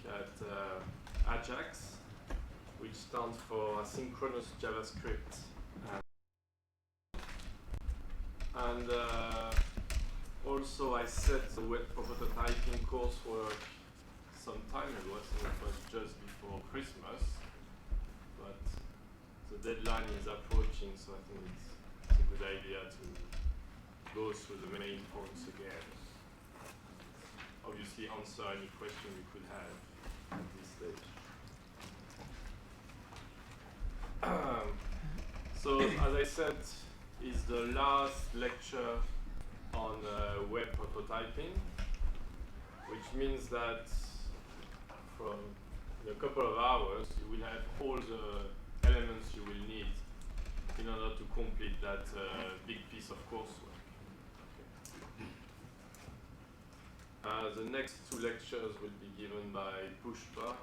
at AJAX, which stands for Asynchronous JavaScript. And also I set the web prototyping coursework some time ago, I think it was just before Christmas, but the deadline is approaching, so I think it's a good idea to go through the main points again. Obviously answer any question you could have at this stage. So as I said, is the last lecture on web prototyping, which means that from in a couple of hours you will have all the elements you will need in order to complete that big piece of coursework. Okay. The next two lectures will be given by Pushpa.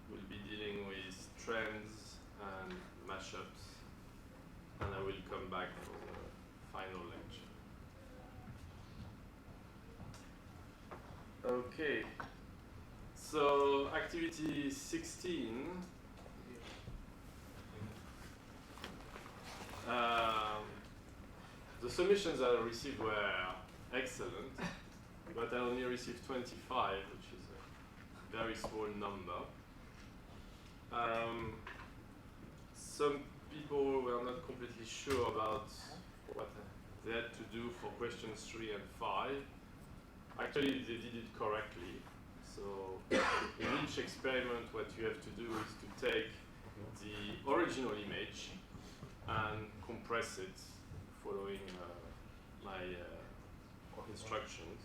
We'll be dealing with trends and mashups, and I will come back for the final lecture. Okay, so activity 16. The submissions I received were excellent, but I only received 25, which is a very small number. Some people were not completely sure about what they had to do for questions 3 and 5. Actually, they did it correctly. So in each experiment, what you have to do is to take the original image and compress it following my instructions.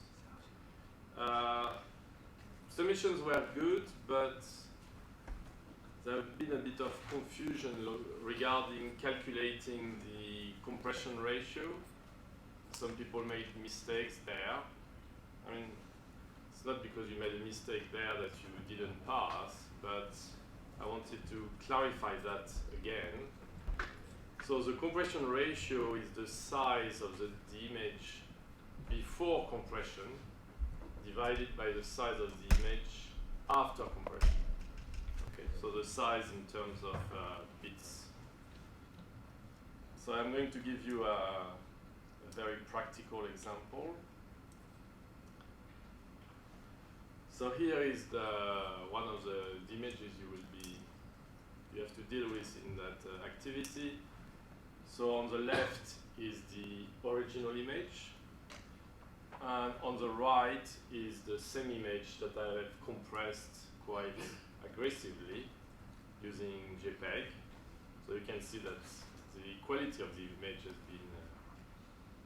Submissions were good, but there have been a bit of confusion regarding calculating the compression ratio. Some people made mistakes there. I mean, it's not because you made a mistake there that you didn't pass, but I wanted to clarify that again. So the compression ratio is the size of the image before compression divided by the size of the image after compression. Okay, so the size in terms of bits. So I'm going to give you a very practical example. So here is one of the images you have to deal with in that activity. So on the left is the original image, and on the right is the same image that I have compressed quite aggressively using JPEG. So you can see that the quality of the image has been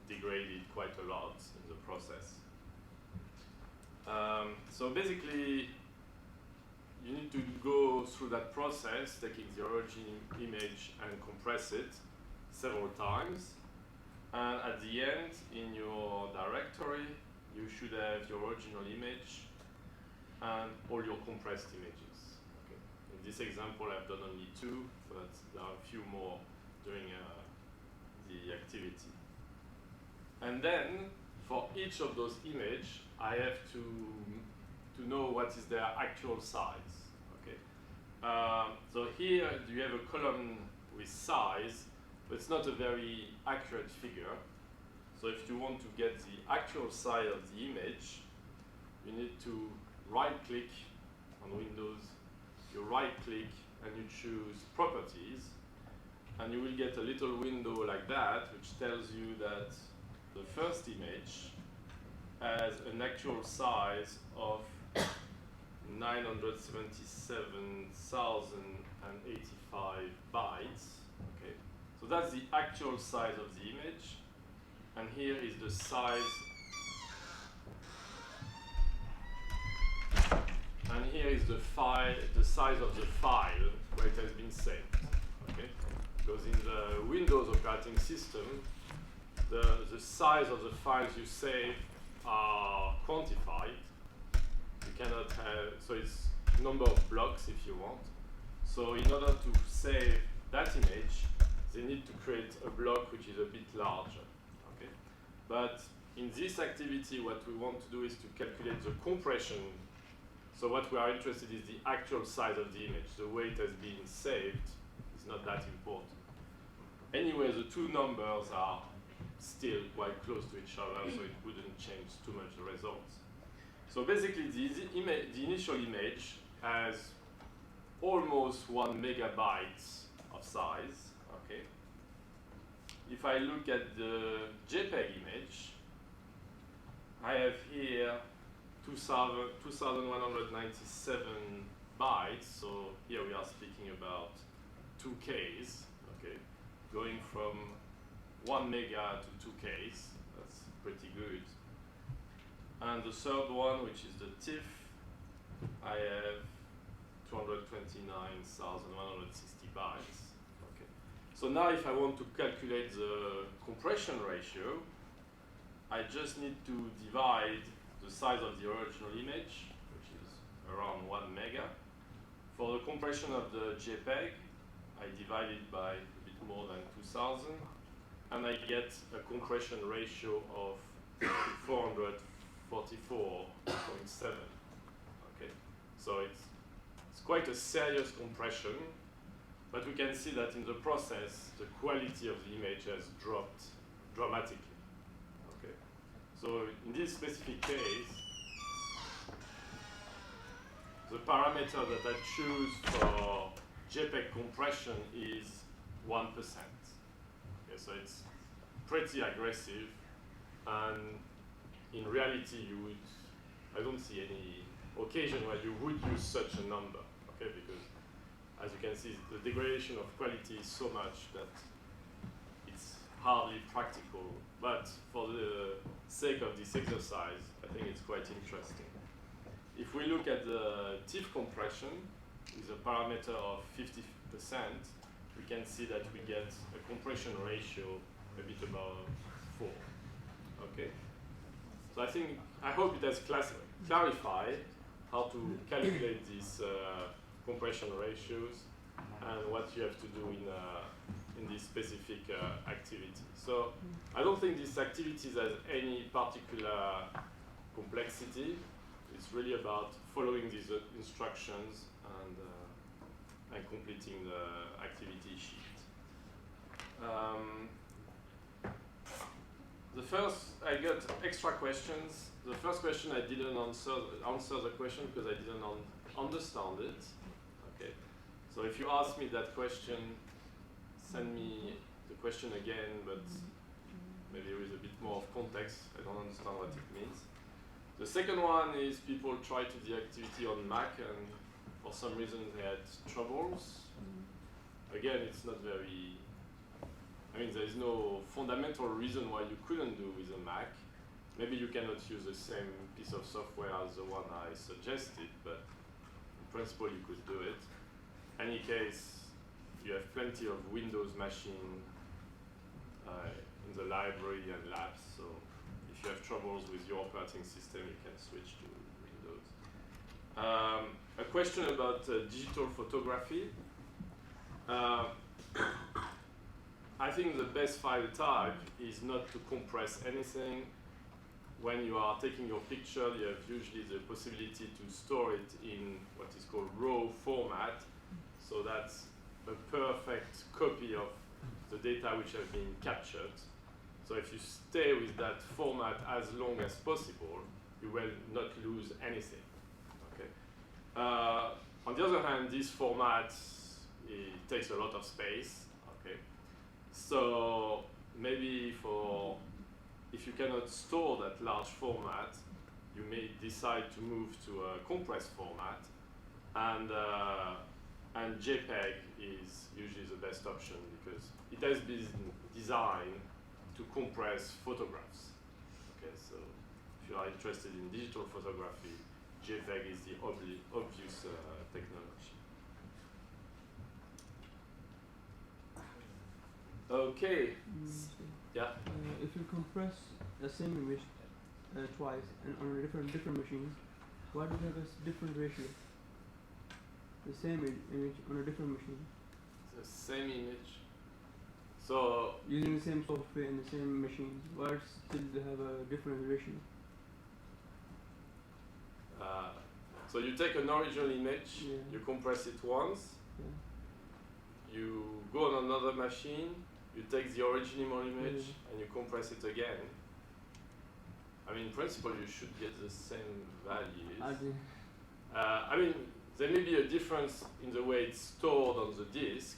degraded quite a lot in the process. So basically, you need to go through that process, taking the original image and compress it several times. And at the end, in your directory, you should have your original image and all your compressed images. Okay. In this example, I've done only 2, but there are a few more during the activity. And then, for each of those images, I have to know what is their actual size. Okay. So here you have a column with size, but it's not a very accurate figure. So if you want to get the actual size of the image, you need to right-click on Windows. You right-click and you choose Properties, and you will get a little window like that, which tells you that the first image has an actual size of 977,085 bytes. Okay, so that's the actual size of the image, and here is the size. And here is the file, the size of the file where it has been saved. Okay, because in the Windows operating system, the size of the files you save are quantified. You cannot have, so it's number of blocks if you want. So in order to save that image, they need to create a block which is a bit larger. Okay? But in this activity, what we want to do is to calculate the compression. So what we are interested in is the actual size of the image. The way it has been saved is not that important. Anyway, the two numbers are still quite close to each other, so it wouldn't change too much the results. So basically, the initial image has almost 1 megabyte of size. Okay. If I look at the JPEG image, I have here 2,197 bytes. So here we are speaking about 2Ks. Okay, going from 1 mega to 2Ks. That's pretty good. And the third one, which is the TIFF, I have 229,160 bytes. Okay. So now if I want to calculate the compression ratio, I just need to divide the size of the original image, which is around 1 mega. For the compression of the JPEG, I divide it by a bit more than 2,000, and I get a compression ratio of 444.7. Okay, so it's quite a serious compression, but we can see that in the process, the quality of the image has dropped dramatically. Okay, so in this specific case, the parameter that I choose for JPEG compression is 1%. Okay, so it's pretty aggressive, and in reality, I don't see any occasion where you would use such a number, okay? Because as you can see, the degradation of quality is so much that it's hardly practical. But for the sake of this exercise, I think it's quite interesting. If we look at the TIFF compression with a parameter of 50%, we can see that we get a compression ratio a bit above 4. Okay. So I hope it has clarified how to calculate these compression ratios and what you have to do in this specific activity. So I don't think this activity has any particular complexity. It's really about following these instructions and completing the activity sheet. I got extra questions. The first question I didn't answer the question because I didn't understand it. Okay, so if you ask me that question, send me the question again, but maybe with a bit more of context. I don't understand what it means. The second one is people try to do the activity on Mac and for some reason they had troubles. Again, it's not very, there is no fundamental reason why you couldn't do with a Mac. Maybe you cannot use the same piece of software as the one I suggested, but in principle you could do it. In any case, you have plenty of Windows machine in the library and labs, so if you have troubles with your operating system, you can switch to Windows. A question about digital photography. I think the best file type is not to compress anything. When you are taking your picture, you have usually the possibility to store it in what is called RAW format. So that's a perfect copy of the data which has been captured. So if you stay with that format as long as possible, you will not lose anything. Okay. On the other hand, this format takes a lot of space. Okay. So maybe if you cannot store that large format, you may decide to move to a compressed format, and JPEG is usually the best option because it has been designed to compress photographs. Okay, so if you are interested in digital photography, JPEG is the obvious technology. Okay. Yeah. If you compress the same image twice and on a different machine, why do you have a different ratio? The same image on a different machine. The same image. So using the same software in the same machine, why still they have a different ratio? So you take an original image, Yeah. you compress it once, Yeah. you go on another machine, you take the original image and you compress it again. I mean, in principle, you should get the same values. I mean, there may be a difference in the way it's stored on the disk,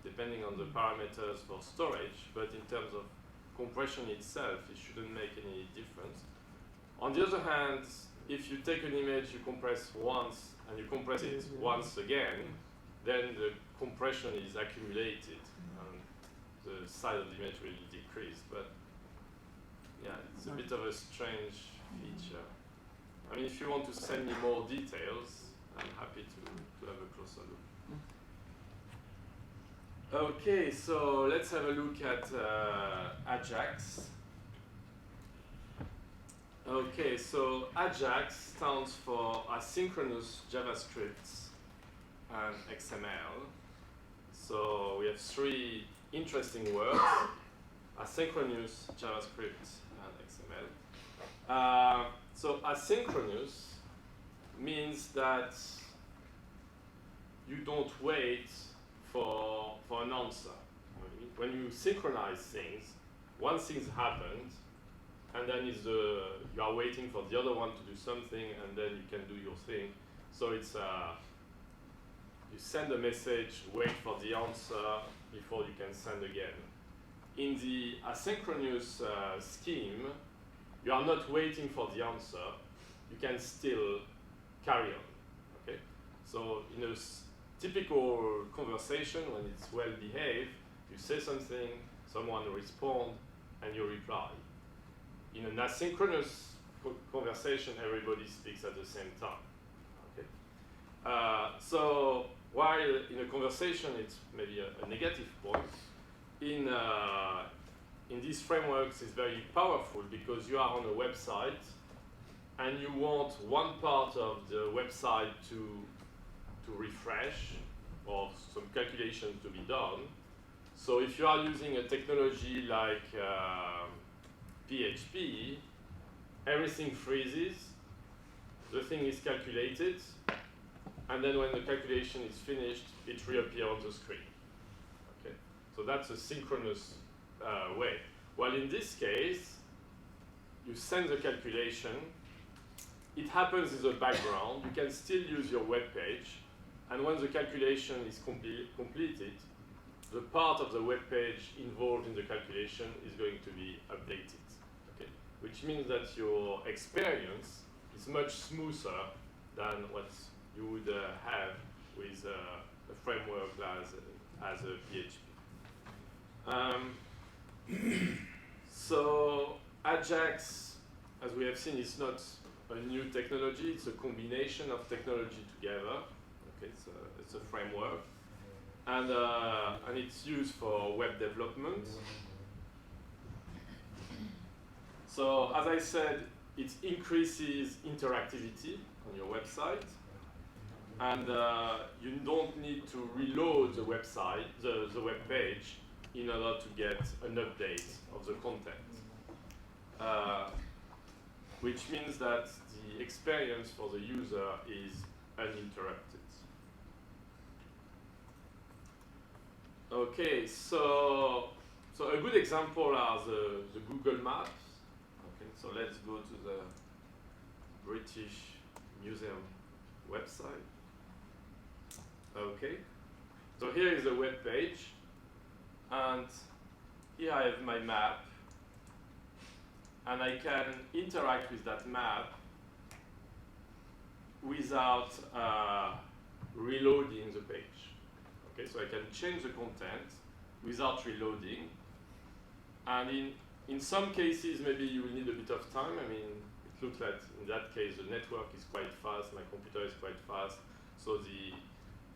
depending on the parameters for storage, but in terms of compression itself, it shouldn't make any difference. On the other hand, if you take an image, you compress once, and you compress it once again, then the compression is accumulated, and the size of the image will decrease. But yeah, it's a bit of a strange feature. I mean, if you want to send me more details, I'm happy to have a closer look. Okay, so let's have a look at AJAX. Okay, so AJAX stands for Asynchronous JavaScript and XML. So we have three interesting words: asynchronous, JavaScript, and XML. So asynchronous means that you don't wait for an answer. When you synchronize things, one thing happened, and then you are waiting for the other one to do something, and then you can do your thing. So it's you send a message, wait for the answer before you can send again. In the asynchronous scheme, you are not waiting for the answer. You can still carry on. Okay. So in a typical conversation, when it's well behaved, you say something, someone responds, and you reply. In an asynchronous conversation, everybody speaks at the same time. Okay? So while in a conversation it's maybe a negative point, in these frameworks it's very powerful because you are on a website and you want one part of the website to refresh or some calculations to be done. So if you are using a technology like PHP, everything freezes, the thing is calculated, and then when the calculation is finished, it reappears on the screen. Okay? So that's a synchronous way. While in this case, you send the calculation, it happens in the background, you can still use your web page, and when the calculation is completed, the part of the web page involved in the calculation is going to be updated. Okay? Which means that your experience is much smoother than what you would have with a framework as a PHP. So AJAX, as we have seen, is not a new technology. It's a combination of technology together. Okay, it's a framework, and it's used for web development. So as I said, it increases interactivity on your website, and you don't need to reload the website, the web page, in order to get an update of the content. Which means that the experience for the user is uninterrupted. Okay, so a good example are the Google Maps. Okay, so let's go to the British Museum website. Okay, so here is the web page, and here I have my map, and I can interact with that map without reloading the page. Okay, so I can change the content without reloading, and in some cases maybe you will need a bit of time. I mean, it looks like in that case the network is quite fast, my computer is quite fast, so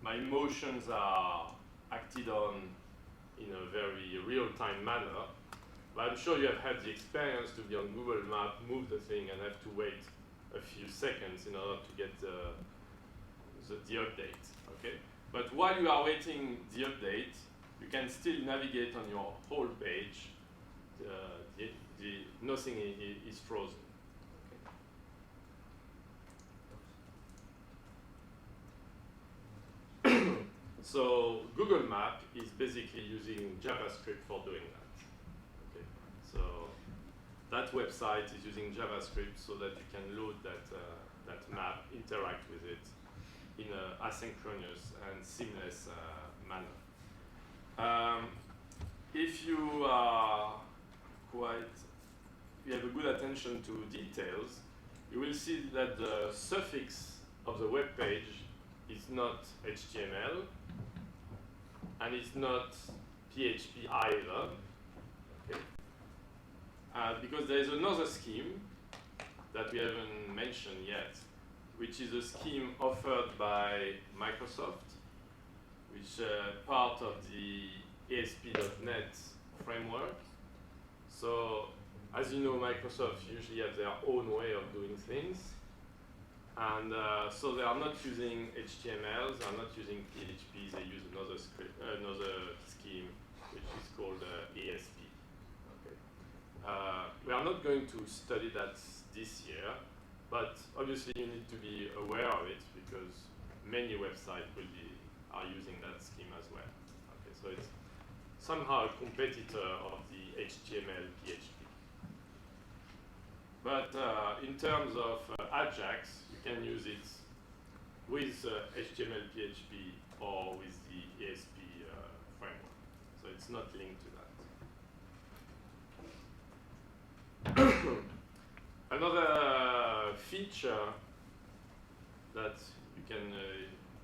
my motions are acted on in a very real-time manner. But I'm sure you have had the experience to be on Google Maps, move the thing, and have to wait a few seconds in order to get the update. Okay? But while you are waiting the update, you can still navigate on your whole page. Nothing is frozen. So Google Map is basically using JavaScript for doing that. Okay, so that website is using JavaScript so that you can load that map, interact with it in an asynchronous and seamless manner. If you are you have a good attention to details, you will see that the suffix of the web page is not HTML, and it's not PHP either, okay? Because there is another scheme that we haven't mentioned yet, which is a scheme offered by Microsoft, which part of the ASP.NET framework. So, as you know, Microsoft usually has their own way of doing things. And so they are not using HTML, they are not using PHP, they use another scheme, which is called ASP. Okay. We are not going to study that this year, but obviously you need to be aware of it because many websites are using that scheme as well. Okay, so it's somehow a competitor of the HTML PHP. But in terms of AJAX, you can use it with HTML PHP or with the ASP framework. So it's not linked to that. Another feature that you can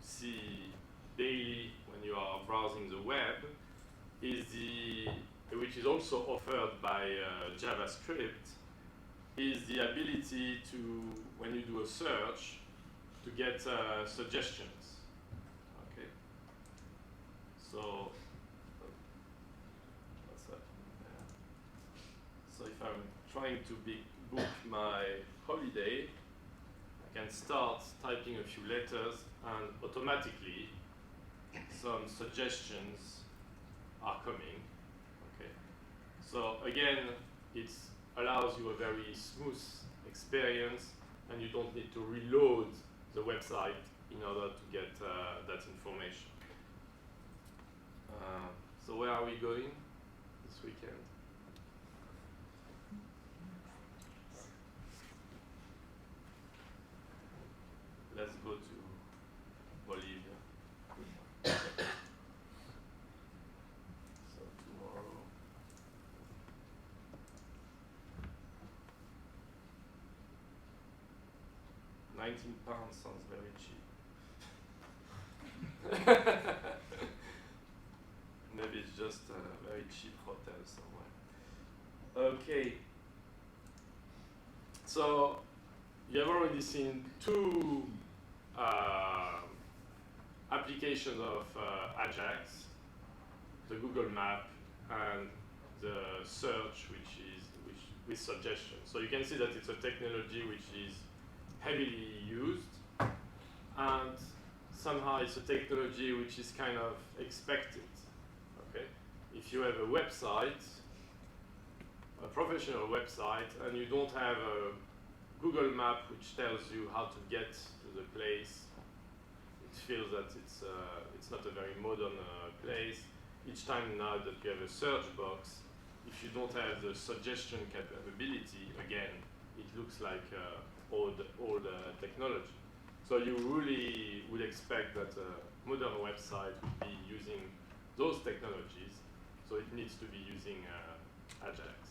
see daily when you are browsing the web is which is also offered by JavaScript, is the ability to, when you do a search, to get suggestions. Okay. So what's happening there? So if I'm trying to book my holiday, I can start typing a few letters, and automatically some suggestions are coming. Okay. So again, it allows you a very smooth experience, and you don't need to reload the website in order to get that information. So where are we going this weekend? Let's go to Bolivia. So tomorrow. £19 sounds very cheap. Maybe it's just a very cheap hotel somewhere. Okay. So you have already seen two applications of AJAX, the Google Map and the search, with suggestions. So you can see that it's a technology which is heavily used, and somehow it's a technology which is kind of expected. Okay, if you have a website, a professional website, and you don't have a Google Map which tells you how to get to the place, it feels that it's not a very modern place. Each time now that you have a search box, if you don't have the suggestion capability, again, it looks like old technology. So you really would expect that a modern website would be using those technologies, so it needs to be using AJAX.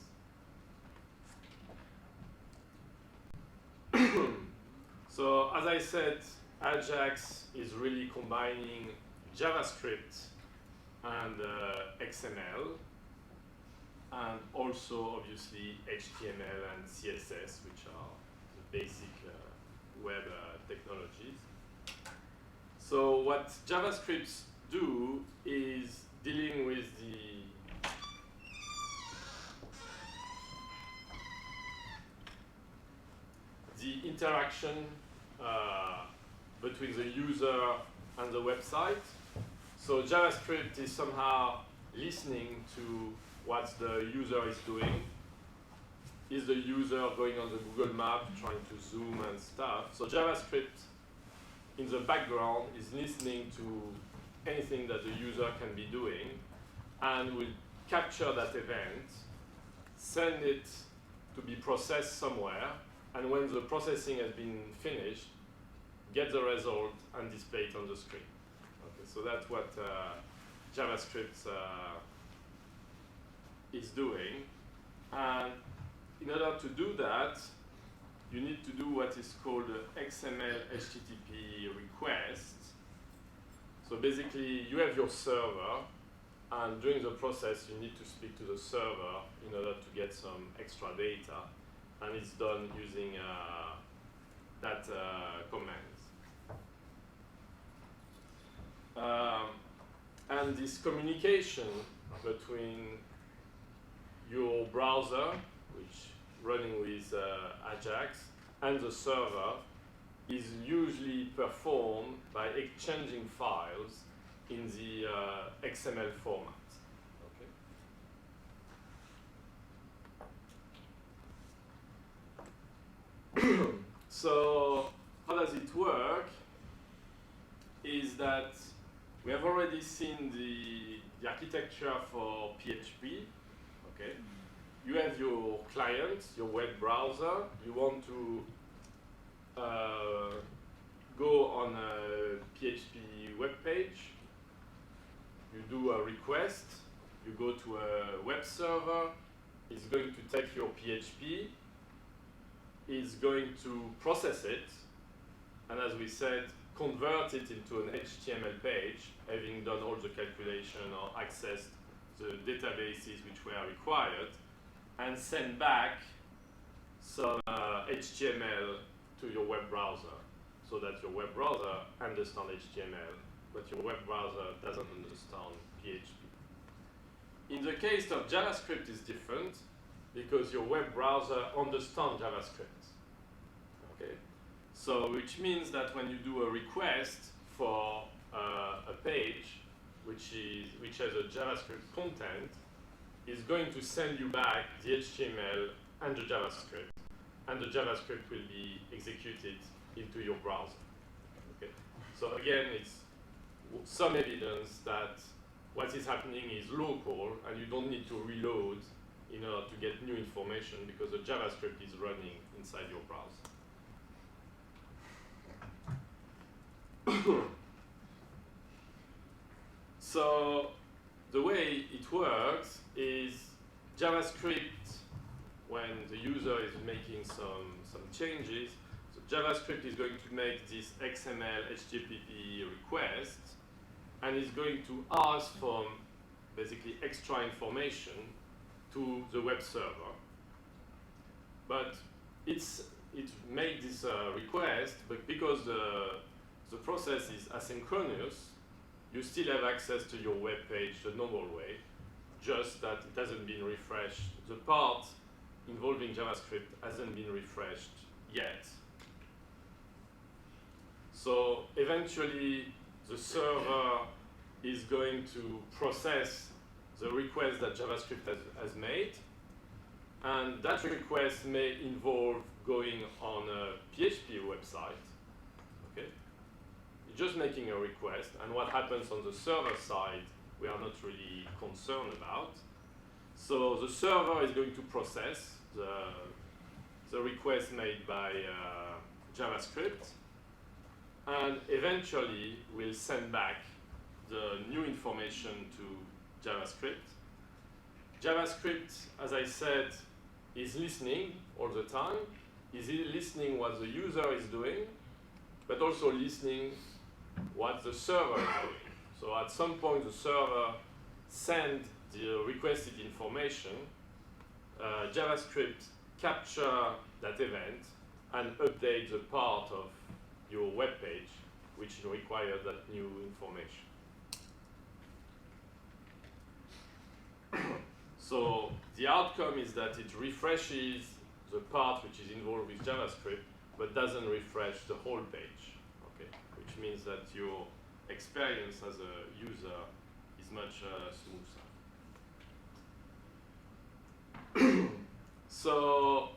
So as I said, AJAX is really combining JavaScript and XML, and also obviously HTML and CSS, which are the basic web technologies. So what JavaScript do is dealing with the interaction between the user and the website. So JavaScript is somehow listening to what the user is doing. Is the user going on the Google Map trying to zoom and stuff? So JavaScript in the background is listening to anything that the user can be doing, and will capture that event, send it to be processed somewhere, and when the processing has been finished, get the result and display it on the screen. Okay, so that's what JavaScript is doing. And in order to do that, you need to do what is called XMLHttpRequest. So basically, you have your server, and during the process, you need to speak to the server in order to get some extra data, and it's done using that command. And this communication between your browser, which running with AJAX, and the server is usually performed by exchanging files in the XML format. Okay. So how does it work? Is that we have already seen the architecture for PHP. Okay. You have your client, your web browser. You want to go on a PHP web page. You do a request. You go to a web server. It's going to take your PHP. It's going to process it. And as we said, convert it into an HTML page, having done all the calculation or accessed the databases which were required, and send back some HTML to your web browser, so that your web browser understands HTML, but your web browser doesn't understand PHP. In the case of JavaScript, it's different, because your web browser understands JavaScript. Okay? So, which means that when you do a request for a page which has a JavaScript content, it's going to send you back the HTML and the JavaScript, and the JavaScript will be executed into your browser. Okay. So again, it's some evidence that what is happening is local, and you don't need to reload in order to get new information, because the JavaScript is running inside your browser. So the way it works is JavaScript, when the user is making some changes, so JavaScript is going to make this XMLHttpRequest, and is going to ask for basically extra information to the web server. But it made this request, but because the process is asynchronous, you still have access to your web page the normal way, just that it hasn't been refreshed. The part involving JavaScript hasn't been refreshed yet. So eventually, the server is going to process the request that JavaScript has made, and that request may involve going on a PHP website. Okay? You're just making a request, and what happens on the server side, we are not really concerned about. So the server is going to process the request made by JavaScript, and eventually will send back the new information to JavaScript. JavaScript, as I said, is listening all the time. Is listening what the user is doing, but also listening what the server is doing. So at some point, the server sends the requested information. JavaScript capture that event and update the part of your web page which requires that new information. So the outcome is that it refreshes the part which is involved with JavaScript, but doesn't refresh the whole page. Okay, which means that your experience as a user is much smoother. So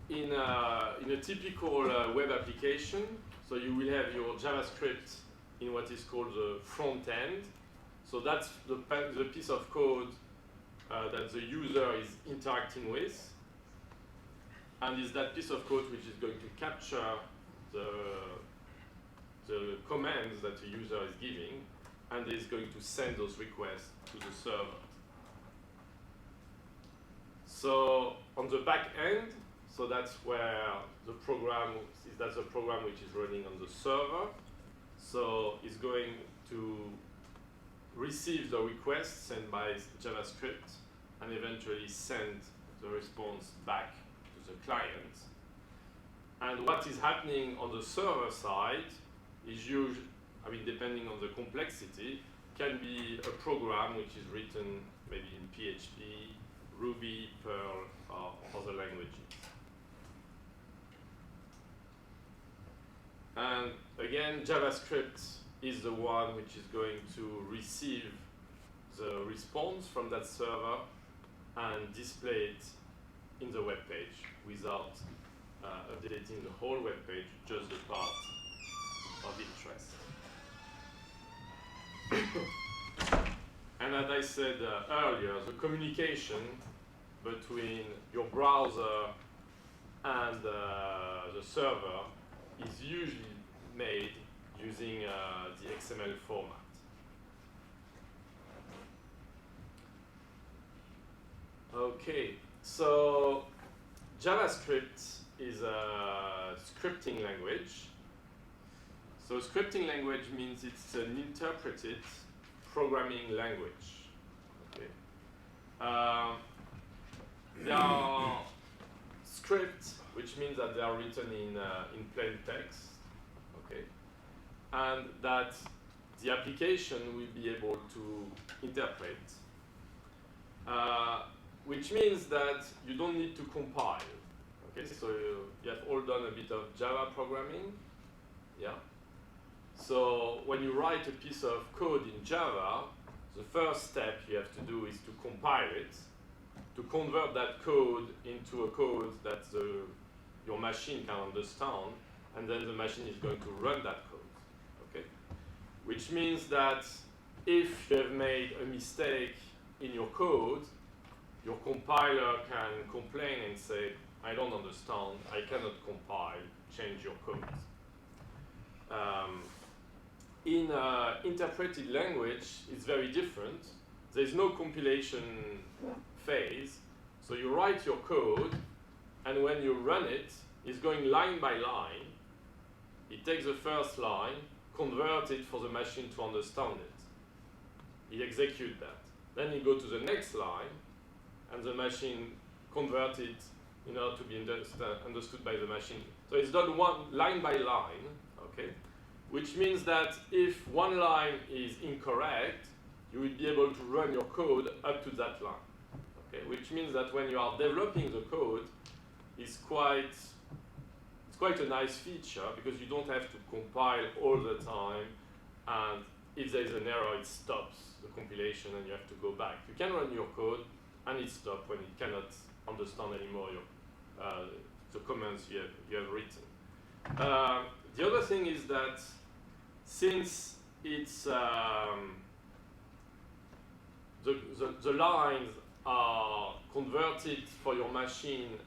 in a typical web application, so you will have your JavaScript in what is called the front end. So that's the piece of code that the user is interacting with, and is that piece of code which is going to capture the commands that the user is giving, and is going to send those requests to the server. So on the back end, so that's where the program that's the program which is running on the server. So it's going to receive the request sent by JavaScript and eventually send the response back to the client. And what is happening on the server side is usually, I mean, depending on the complexity, can be a program which is written maybe in PHP, Ruby, Perl, or other languages. And again, JavaScript is the one which is going to receive the response from that server and display it in the web page without updating the whole web page, just the part of interest. And as I said earlier, the communication between your browser and the server is usually made using the XML format. Okay, so JavaScript is a scripting language. So scripting language means it's an interpreted programming language. Okay. There are scripts, which means that they are written in plain text, okay, and that the application will be able to interpret, which means that you don't need to compile. Okay, so you have all done a bit of Java programming, yeah. So when you write a piece of code in Java, the first step you have to do is to compile it, to convert that code into a code that your machine can understand, and then the machine is going to run that code, okay? Which means that if you have made a mistake in your code, your compiler can complain and say, I don't understand, I cannot compile, change your code. In interpreted language, it's very different. There's no compilation phase. So you write your code, and when you run it, it's going line by line. It takes the first line, converts it for the machine to understand it. It executes that. Then you go to the next line, and the machine converts it in order to be understood by the machine. So it's done line by line, okay? Which means that if one line is incorrect, you will be able to run your code up to that line. Okay? Which means that when you are developing the code, it's quite a nice feature because you don't have to compile all the time, and if there is an error, it stops the compilation and you have to go back. You can run your code and it stops when it cannot understand anymore the commands you have written. The other thing is that since it's the lines are converted for your machine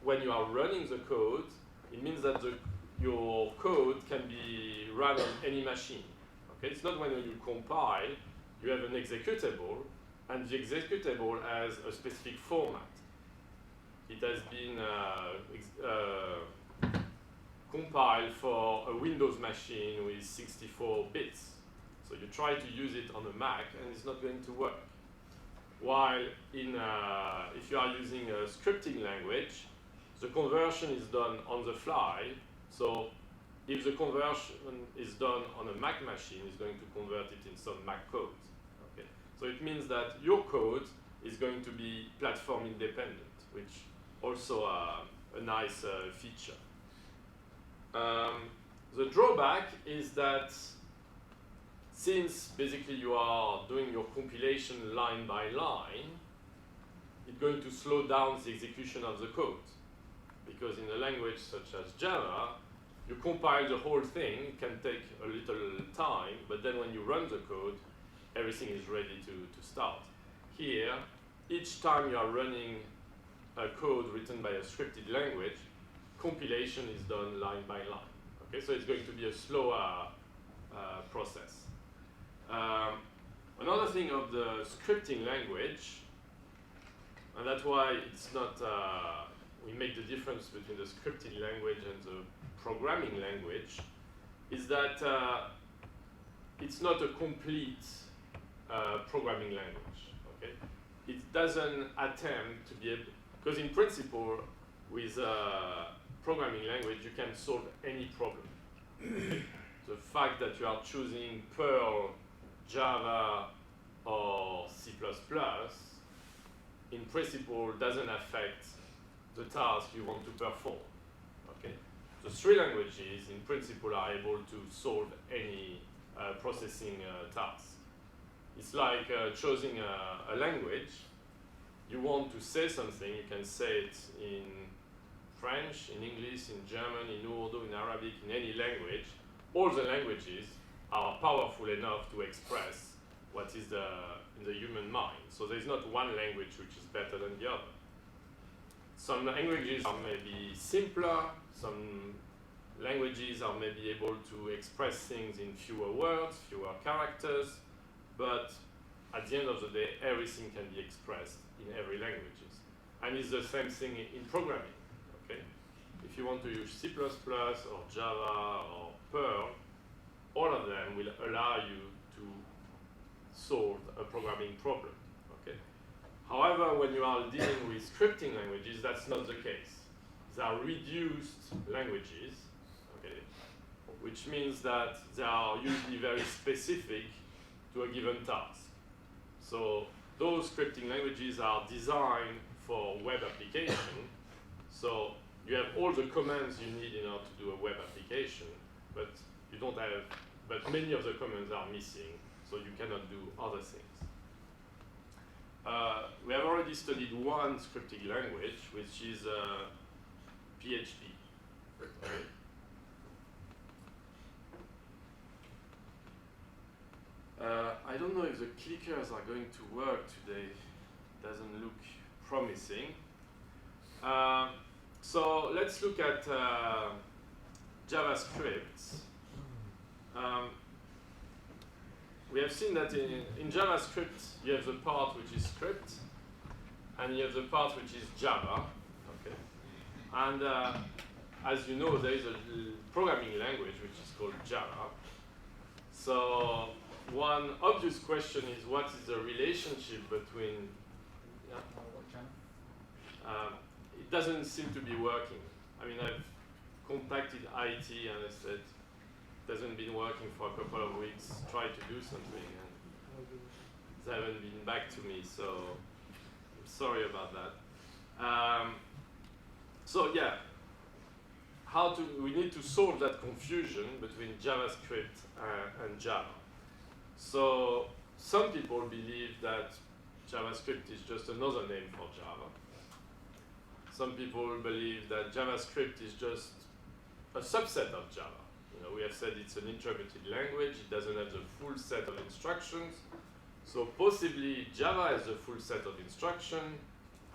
when you are running the code, it means that your code can be run on any machine. Okay? It's not when you compile, you have an executable, and the executable has a specific format. It has been compiled for a Windows machine with 64 bits. So you try to use it on a Mac, and it's not going to work. While if you are using a scripting language, the conversion is done on the fly. So if the conversion is done on a Mac machine, it's going to convert it in some Mac code. Okay? So it means that your code is going to be platform independent, which also a nice feature. The drawback is that since basically you are doing your compilation line by line, it's going to slow down the execution of the code. Because in a language such as Java, you compile the whole thing. It can take a little time, but then when you run the code, everything is ready to start. Here, each time you are running a code written by a scripted language, compilation is done line by line. Okay, so it's going to be a slower process. Another thing of the scripting language, and that's why it's not, we make the difference between the scripting language and the programming language, is that it's not a complete programming language. Okay? It doesn't attempt to be able, because in principle, with programming language, you can solve any problem. The fact that you are choosing Perl, Java, or C++, in principle, doesn't affect the task you want to perform. Okay? The three languages, in principle, are able to solve any processing task. It's like choosing a language. You want to say something, you can say it in French, in English, in German, in Urdu, in Arabic, in any language. All the languages are powerful enough to express what is in the human mind. So there's not one language which is better than the other. Some languages are maybe simpler, some languages are maybe able to express things in fewer words, fewer characters, but at the end of the day, everything can be expressed in every language. And it's the same thing in programming. Okay? If you want to use C++ or Java or Perl, all of them will allow you to solve a programming problem. Okay? However, when you are dealing with scripting languages, that's not the case. They are reduced languages, okay, which means that they are usually very specific to a given task. So those scripting languages are designed for web application. So you have all the commands you need in order to do a web application, but you don't have, but many of the commands are missing, so you cannot do other things. We have already studied one scripting language, which is PHP. Okay. I don't know if the clickers are going to work today. Doesn't look promising. So let's look at JavaScript. We have seen that in JavaScript, you have the part which is script, and you have the part which is Java. Okay. And as you know, there is a programming language which is called Java. So one obvious question is, what is the relationship between... it doesn't seem to be working. I mean, I've contacted IT and I said, it hasn't been working for a couple of weeks, try to do something, and they haven't been back to me, so I'm sorry about that. So yeah, we need to solve that confusion between JavaScript and Java. So some people believe that JavaScript is just another name for Java. Some people believe that JavaScript is just a subset of Java. You know, we have said it's an interpreted language, it doesn't have the full set of instructions. So possibly Java has the full set of instructions,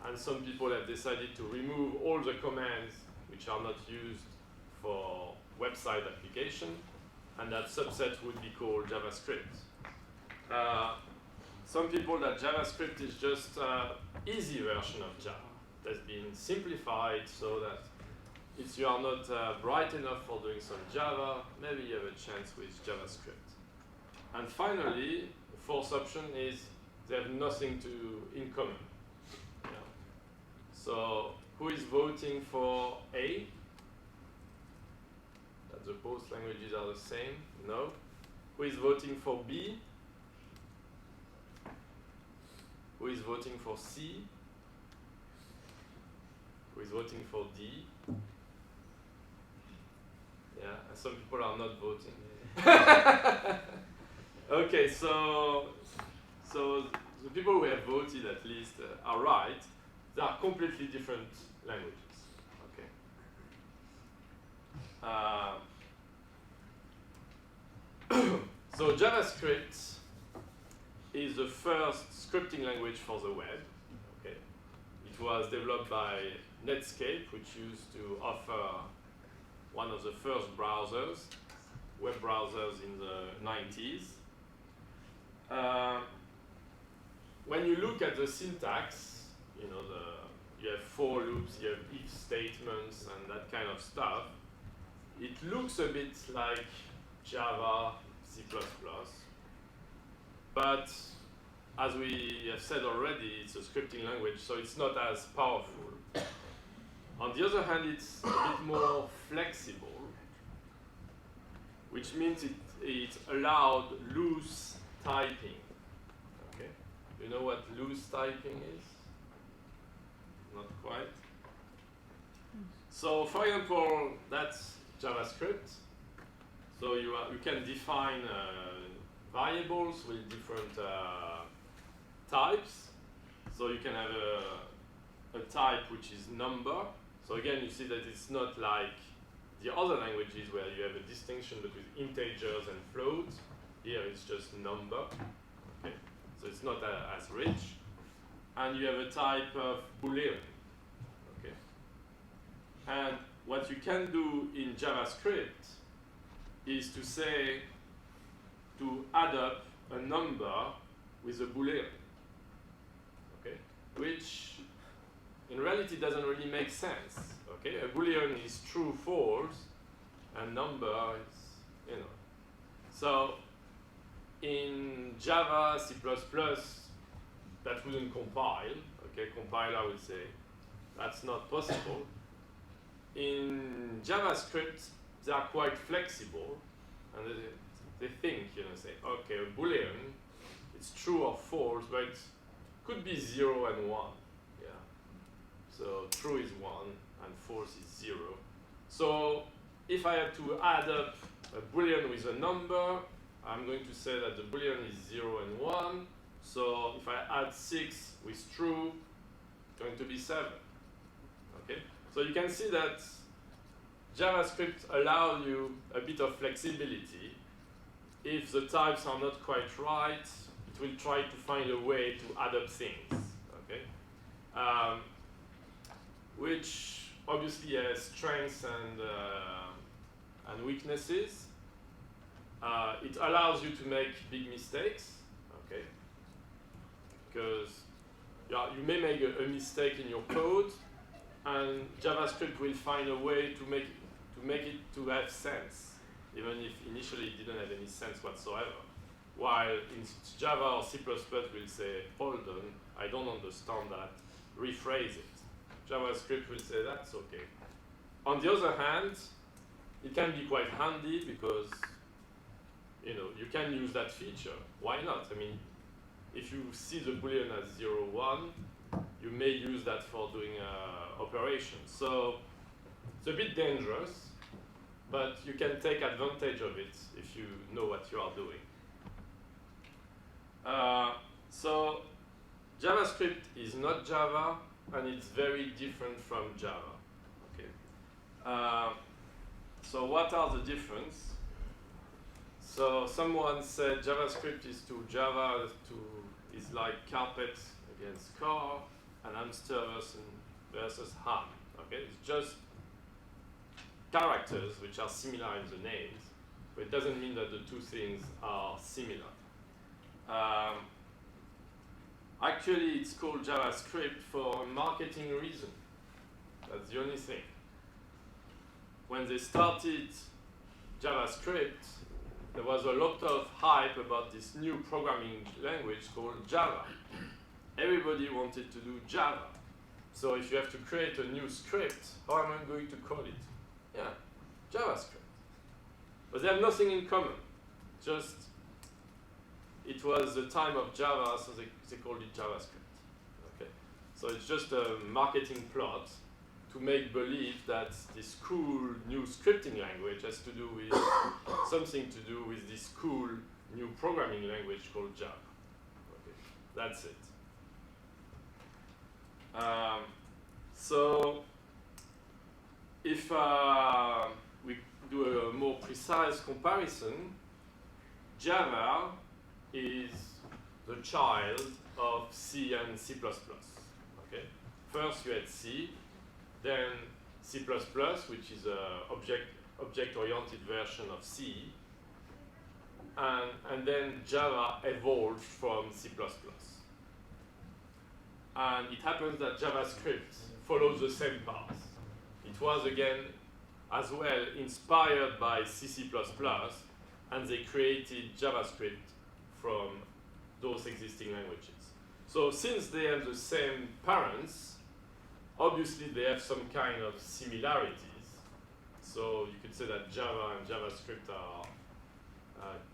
and some people have decided to remove all the commands which are not used for website application, and that subset would be called JavaScript. Some people that JavaScript is just an easy version of Java. It has been simplified so that if you are not bright enough for doing some Java, maybe you have a chance with JavaScript. And finally, the fourth option is they have nothing in common. Yeah. So who is voting for A? That the both languages are the same? No. Who is voting for B? Who is voting for C? Who is voting for D? Yeah, and some people are not voting. Okay, so the people who have voted at least are right. They are completely different languages. Okay. So JavaScript is the first scripting language for the web. Okay. It was developed by Netscape, which used to offer one of the first browsers, web browsers in the 90s. When you look at the syntax, you know, you have for loops, you have if statements, and that kind of stuff. It looks a bit like Java, C++, but as we have said already, it's a scripting language, so it's not as powerful. On the other hand, it's a bit more flexible, which means it allowed loose typing. Okay, you know what loose typing is? Not quite. So, for example, that's JavaScript. So you can define variables with different types. So you can have a type which is number. So again, you see that it's not like the other languages where you have a distinction between integers and floats. Here it's just number. Okay, so it's not as rich. And you have a type of Boolean. Okay, and what you can do in JavaScript is to say, to add up a number with a Boolean, okay? Which in reality doesn't really make sense, okay? A Boolean is true, false, and number is, you know. So in Java, C++, that wouldn't compile, okay? Compiler will say, that's not possible. In JavaScript, they are quite flexible, and they think, you know, say, okay, a Boolean, it's true or false, but it could be 0 and 1. Yeah. So true is 1 and false is 0. So if I have to add up a Boolean with a number, I'm going to say that the Boolean is 0 and 1. So if I add 6 with true, it's going to be 7. Okay? So you can see that JavaScript allows you a bit of flexibility. If the types are not quite right, it will try to find a way to add up things, okay? Which obviously has strengths and weaknesses. It allows you to make big mistakes, okay? Because you may make a mistake in your code, and JavaScript will find a way to make it to have sense, even if initially it didn't have any sense whatsoever. While in Java or C++ will say, hold on, I don't understand that, rephrase it. JavaScript will say, that's okay. On the other hand, it can be quite handy because, you know, you can use that feature. Why not? I mean, if you see the Boolean as 0, 1, you may use that for doing operations. So it's a bit dangerous, but you can take advantage of it if you know what you are doing. So JavaScript is not Java, and it's very different from Java. Okay. So what are the differences? So someone said JavaScript is to Java is like carpet against car, and hamster versus ham. Okay, it's just characters which are similar in the names, but it doesn't mean that the two things are similar. Actually, it's called JavaScript for a marketing reason. That's the only thing. When they started JavaScript, there was a lot of hype about this new programming language called Java. Everybody wanted to do Java. So if you have to create a new script, how am I going to call it? Yeah, JavaScript. But they have nothing in common. Just, it was the time of Java, so they called it JavaScript. Okay. So it's just a marketing plot to make believe that this cool new scripting language has to do with something to do with this cool new programming language called Java. Okay. That's it. So if we do a more precise comparison, Java is the child of C and C++. Okay? First you had C, then C++, which is an object-oriented version of C, and then Java evolved from C++. And it happens that JavaScript follows the same path. It was, again, as well inspired by C++, and they created JavaScript from those existing languages. So since they have the same parents, obviously they have some kind of similarities. So you could say that Java and JavaScript are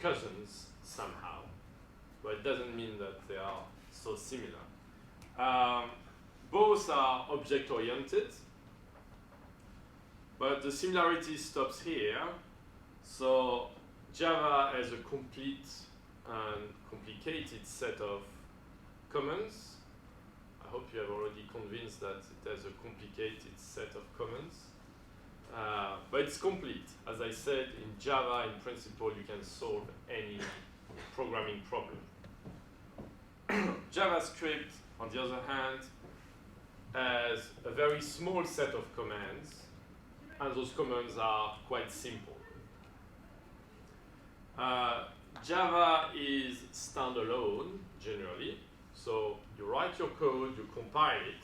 cousins somehow, but it doesn't mean that they are so similar. Both are object-oriented, but the similarity stops here. So Java has a complete and complicated set of commands. I hope you have already convinced that it has a complicated set of commands. But it's complete. As I said, in Java, in principle, you can solve any programming problem. JavaScript, on the other hand, has a very small set of commands, and those commands are quite simple. Java is standalone, generally. So you write your code, you compile it,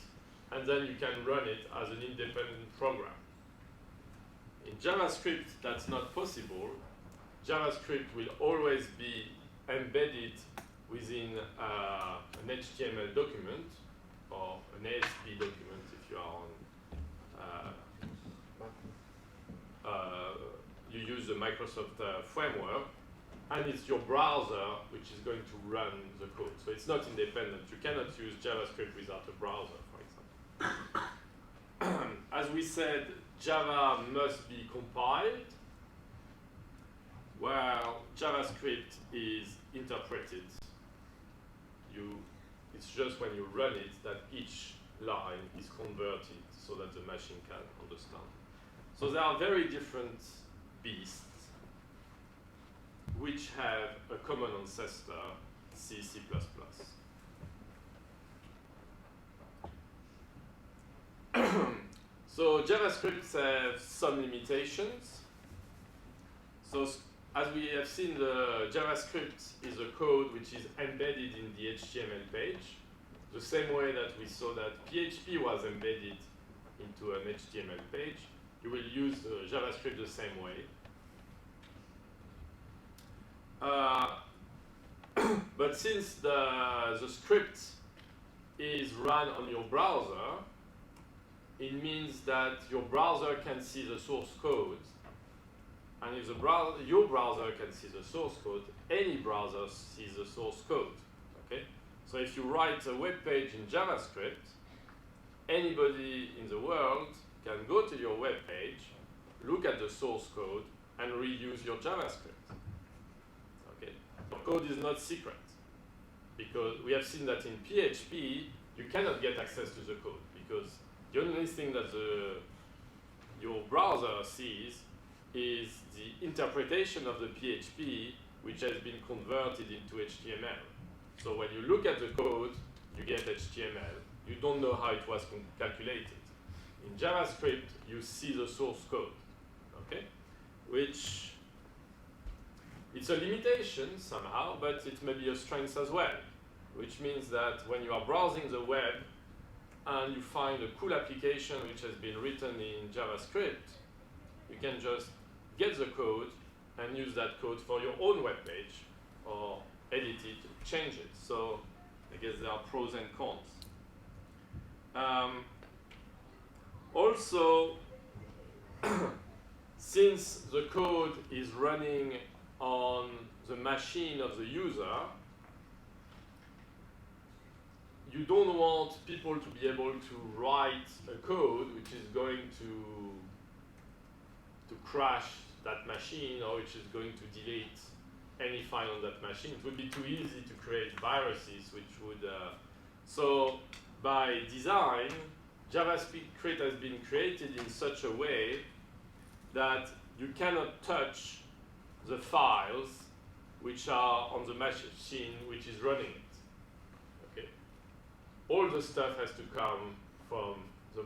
and then you can run it as an independent program. In JavaScript, that's not possible. JavaScript will always be embedded within an HTML document or an ASP document if you are on, you use the Microsoft framework, and it's your browser which is going to run the code. So it's not independent. You cannot use JavaScript without a browser, for example. As we said, Java must be compiled, while JavaScript is interpreted. It's just when you run it that each line is converted so that the machine can understand. So there are very different beasts which have a common ancestor, C, C++. So JavaScript has some limitations. So as we have seen, the JavaScript is a code which is embedded in the HTML page, the same way that we saw that PHP was embedded into an HTML page. You will use JavaScript the same way. But since the script is run on your browser, it means that your browser can see the source code. And if your browser can see the source code, any browser sees the source code. Okay? So if you write a web page in JavaScript, anybody in the world can go to your web page, look at the source code, and reuse your JavaScript. Okay? Your code is not secret, because we have seen that in PHP, you cannot get access to the code, because the only thing that your browser sees is the interpretation of the PHP which has been converted into HTML. So when you look at the code, you get HTML. You don't know how it was calculated. In JavaScript, you see the source code, okay? Which, it's a limitation somehow, but it may be a strength as well, which means that when you are browsing the web and you find a cool application which has been written in JavaScript, you can just get the code and use that code for your own web page, or edit it, change it. So I guess there are pros and cons. Also, since the code is running on the machine of the user, you don't want people to be able to write a code which is going to crash that machine, or which is going to delete any file on that machine. It would be too easy to create viruses which would... so by design, JavaScript has been created in such a way that you cannot touch the files which are on the machine which is running it. Okay. All the stuff has to come from the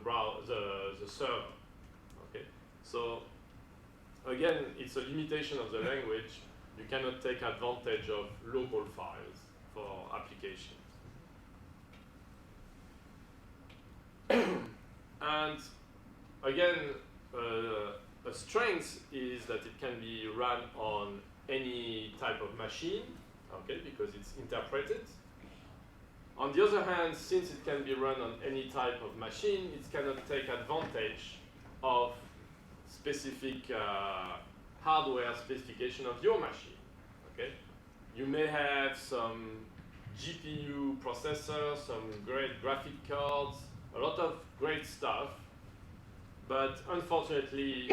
server. Okay. So again, it's a limitation of the language. You cannot take advantage of local files for applications. And again, a strength is that it can be run on any type of machine, okay, because it's interpreted. On the other hand, since it can be run on any type of machine, it cannot take advantage of specific hardware specification of your machine. Okay, you may have some GPU processor, some great graphic cards, a lot of great stuff, but unfortunately,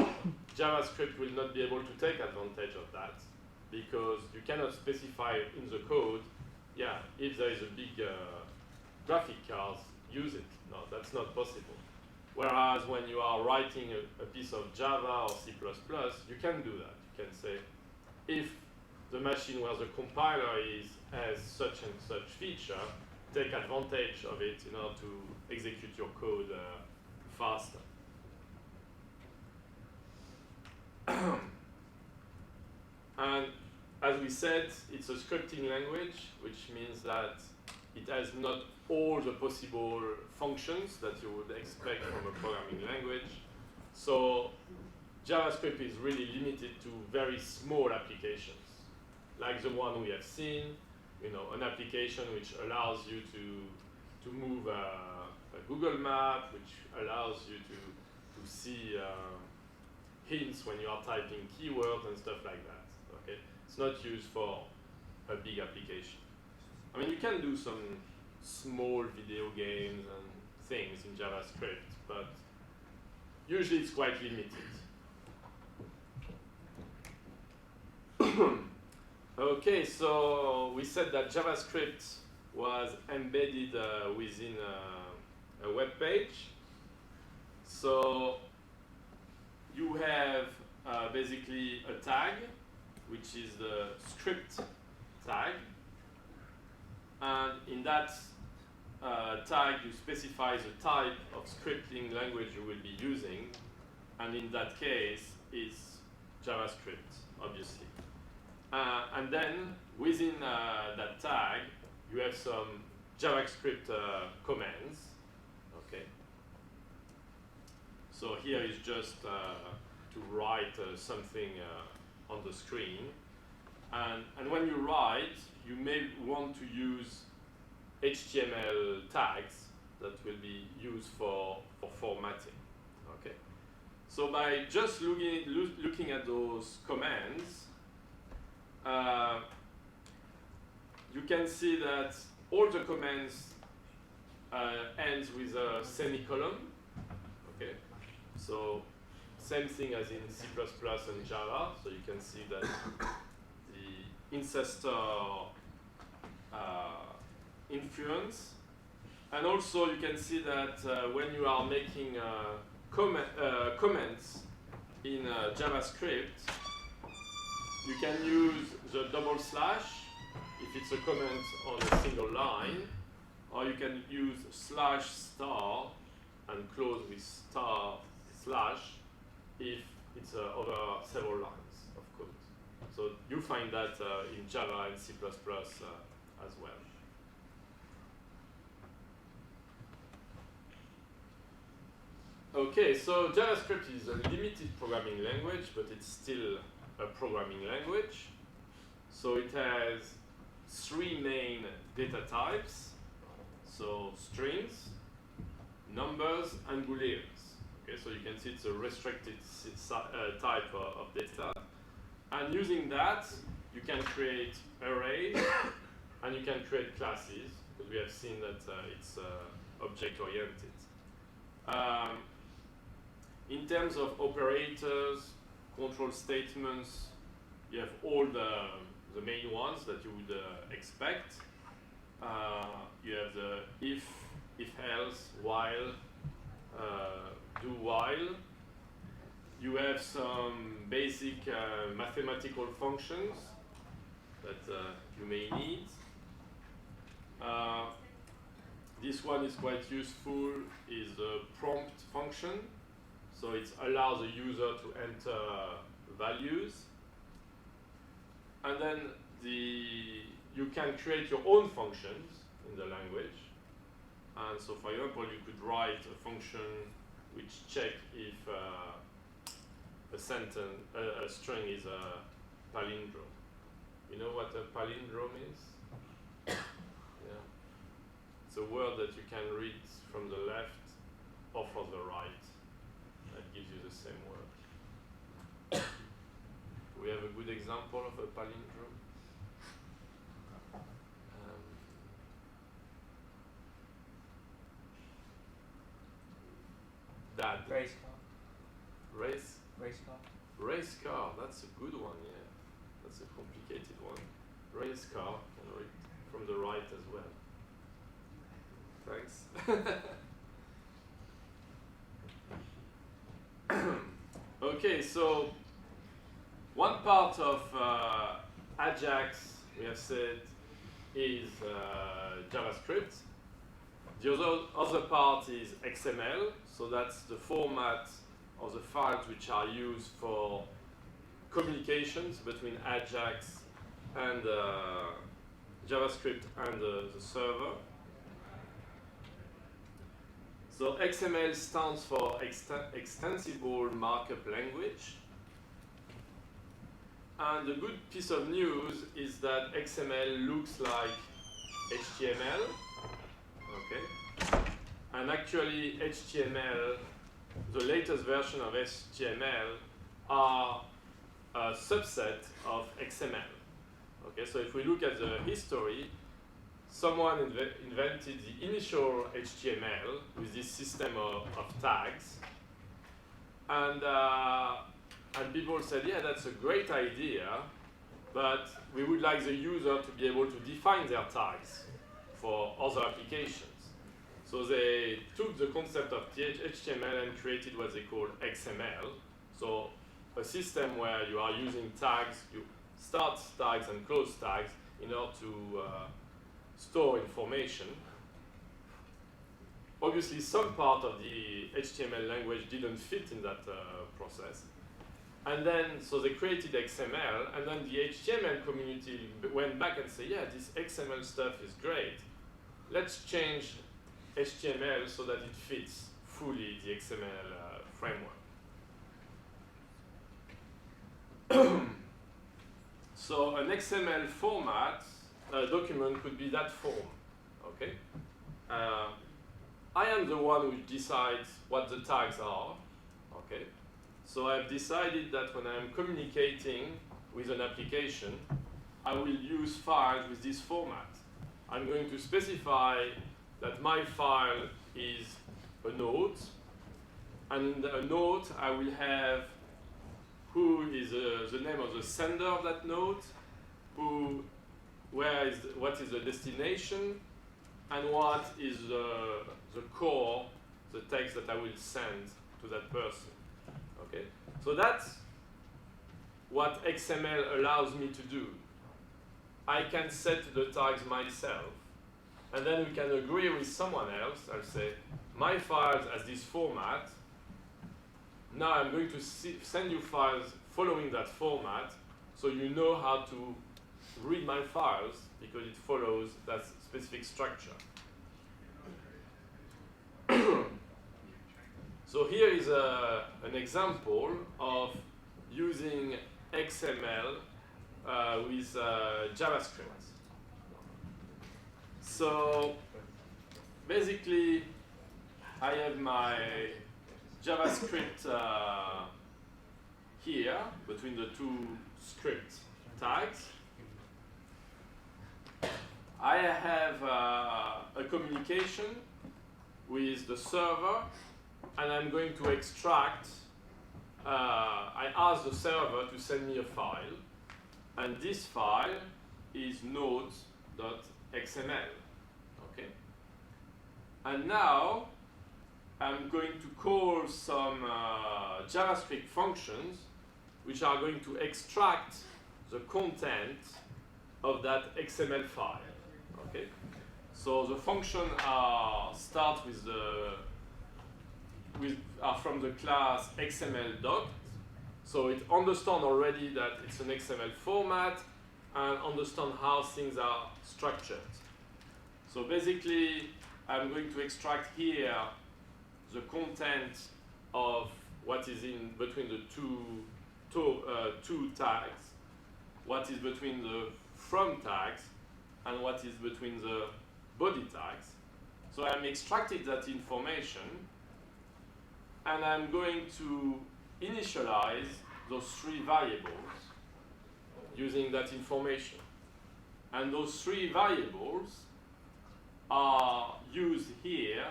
JavaScript will not be able to take advantage of that because you cannot specify in the code, yeah, if there is a big graphic card, use it. No, that's not possible. Whereas when you are writing a piece of Java or C++, you can do that. You can say, if the machine where the compiler is has such and such feature, take advantage of it in order to execute your code faster. And as we said, it's a scripting language, which means that it has not all the possible functions that you would expect from a programming language. So JavaScript is really limited to very small applications, like the one we have seen, you know, an application which allows you to move a Google map, which allows you to see hints when you are typing keywords and stuff like that. Okay, it's not used for a big application. I mean, you can do some small video games and things in JavaScript, but usually it's quite limited. Okay, so we said that JavaScript was embedded within a web page. So you have basically a tag, which is the script tag. And in that tag, you specify the type of scripting language you will be using. And in that case, it's JavaScript, obviously. And then within that tag, you have some JavaScript commands. Okay. So here is just to write something on the screen. And when you write, you may want to use HTML tags that will be used for formatting. Okay. So by just looking at those commands, you can see that all the commands ends with a semicolon. Okay, so same thing as in C++ and Java. So you can see that the ancestor influence, and also you can see that when you are making comments in JavaScript, you can use the double slash if it's a comment on a single line, or you can use slash star and close with star slash if it's over several lines of code. So you find that in Java and C++ as well. Okay, so JavaScript is a limited programming language, but it's still a programming language. So it has three main data types. So strings, numbers, and booleans. Okay, so you can see it's a restricted type of data. And using that, you can create arrays and you can create classes, because we have seen that it's object-oriented. In terms of operators, control statements, you have all the main ones that you would expect. You have the if else, while, do while. You have some basic mathematical functions that you may need. This one is quite useful, is the prompt function. So it allows the user to enter values. And then you can create your own functions in the language. And so for example, you could write a function which check if a string is a palindrome. You know what a palindrome is? Yeah. It's a word that you can read from the left or from the right. That gives you the same word. We have a good example of a palindrome. Dad. Race car. Race car. Race car, that's a good one, yeah. That's a complicated one. Race car, can read from the right as well. Thanks. Okay, so one part of AJAX, we have said, is JavaScript. The other part is XML, so that's the format of the files which are used for communications between AJAX and JavaScript and the server. So XML stands for Extensible Markup Language. And the good piece of news is that XML looks like HTML. Okay. And actually HTML, the latest version of HTML are a subset of XML. Okay, so if we look at the history, someone invented the initial HTML with this system of tags. And people said, yeah, that's a great idea, but we would like the user to be able to define their tags for other applications. So they took the concept of HTML and created what they call XML. So a system where you are using tags, you start tags and close tags in order to store information. Obviously, some part of the HTML language didn't fit in that process. And then, so they created XML, and then the HTML community went back and said, yeah, this XML stuff is great. Let's change HTML so that it fits fully the XML framework. So an XML format document could be that form, okay? I am the one who decides what the tags are, okay? So I've decided that when I'm communicating with an application, I will use files with this format. I'm going to specify that my file is a note, and in a note I will have who is the name of the sender of that note, what is the destination, and what is the core, the text that I will send to that person. Okay, so that's what XML allows me to do. I can set the tags myself, and then we can agree with someone else. I'll say, my files has this format. Now I'm going to send you files following that format, so you know how to read my files because it follows that specific structure. So here is an example of using XML with JavaScript. So basically, I have my JavaScript here between the two script tags. I have a communication with the server, and I'm going to extract. I ask the server to send me a file, and this file is node.xml. Okay. And now I'm going to call some JavaScript functions which are going to extract the content of that XML file. Okay. So the function start with from the class XML_doc. So it understands already that it's an XML format and understand how things are structured. So basically, I'm going to extract here the content of what is in between the two tags, what is between the from tags, and what is between the body tags. So I'm extracting that information, and I'm going to initialize those three variables using that information. And those three variables are used here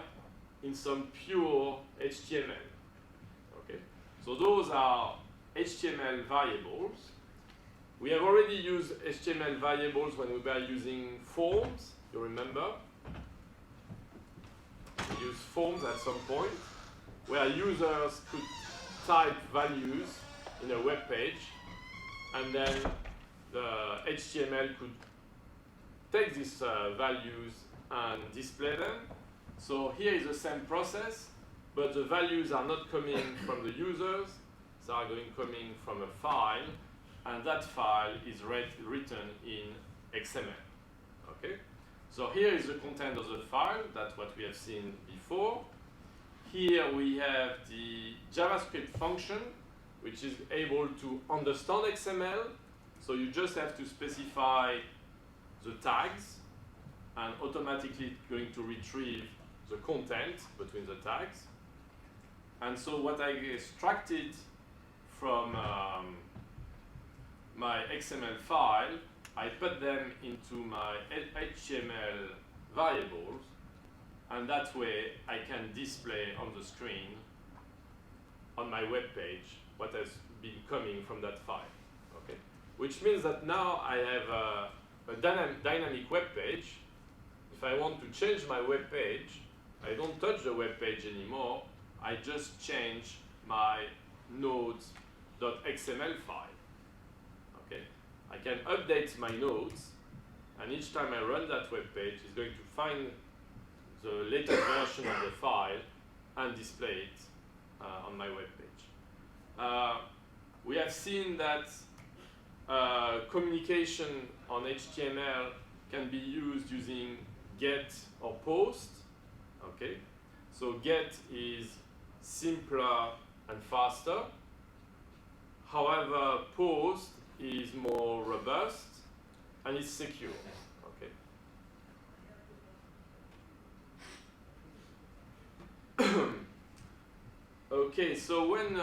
in some pure HTML. Okay? So those are HTML variables. We have already used HTML variables when we were using forms, you remember? We used forms at some point, where users could type values in a web page, and then the HTML could take these values and display them. So here is the same process, but the values are not coming from the users, they are coming from a file, and that file is written in XML. Okay? So here is the content of the file, that's what we have seen before. Here we have the JavaScript function, which is able to understand XML. So you just have to specify the tags, and automatically it's going to retrieve the content between the tags. And so what I extracted from my XML file, I put them into my HTML variables, and that way I can display on the screen on my web page what has been coming from that file. Okay? Which means that now I have a dynamic web page. If I want to change my web page, I don't touch the web page anymore. I just change my nodes.xml file. Okay? I can update my nodes, and each time I run that web page, it's going to find the latest version of the file and display it on my web page. We have seen that communication on HTML can be used using get or post. Okay, so get is simpler and faster. However, post is more robust and it's secure. Okay. Okay, so when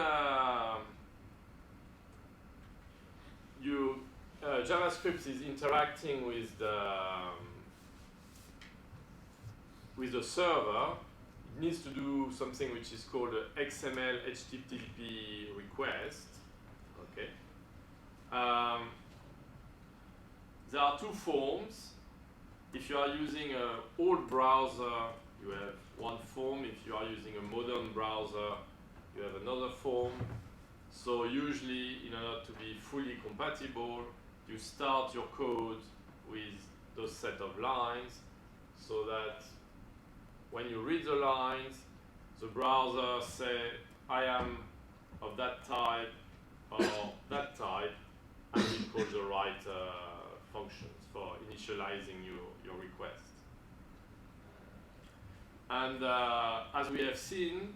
JavaScript is interacting with the server, it needs to do something which is called XMLHttpRequest. Okay. There are two forms. If you are using an old browser, you have one form. If you are using a modern browser, you have another form. So usually, in order to be fully compatible, you start your code with those set of lines, so that when you read the lines, the browser say, I am of that type or that type, and it calls the right functions for initializing your request. And as we have seen,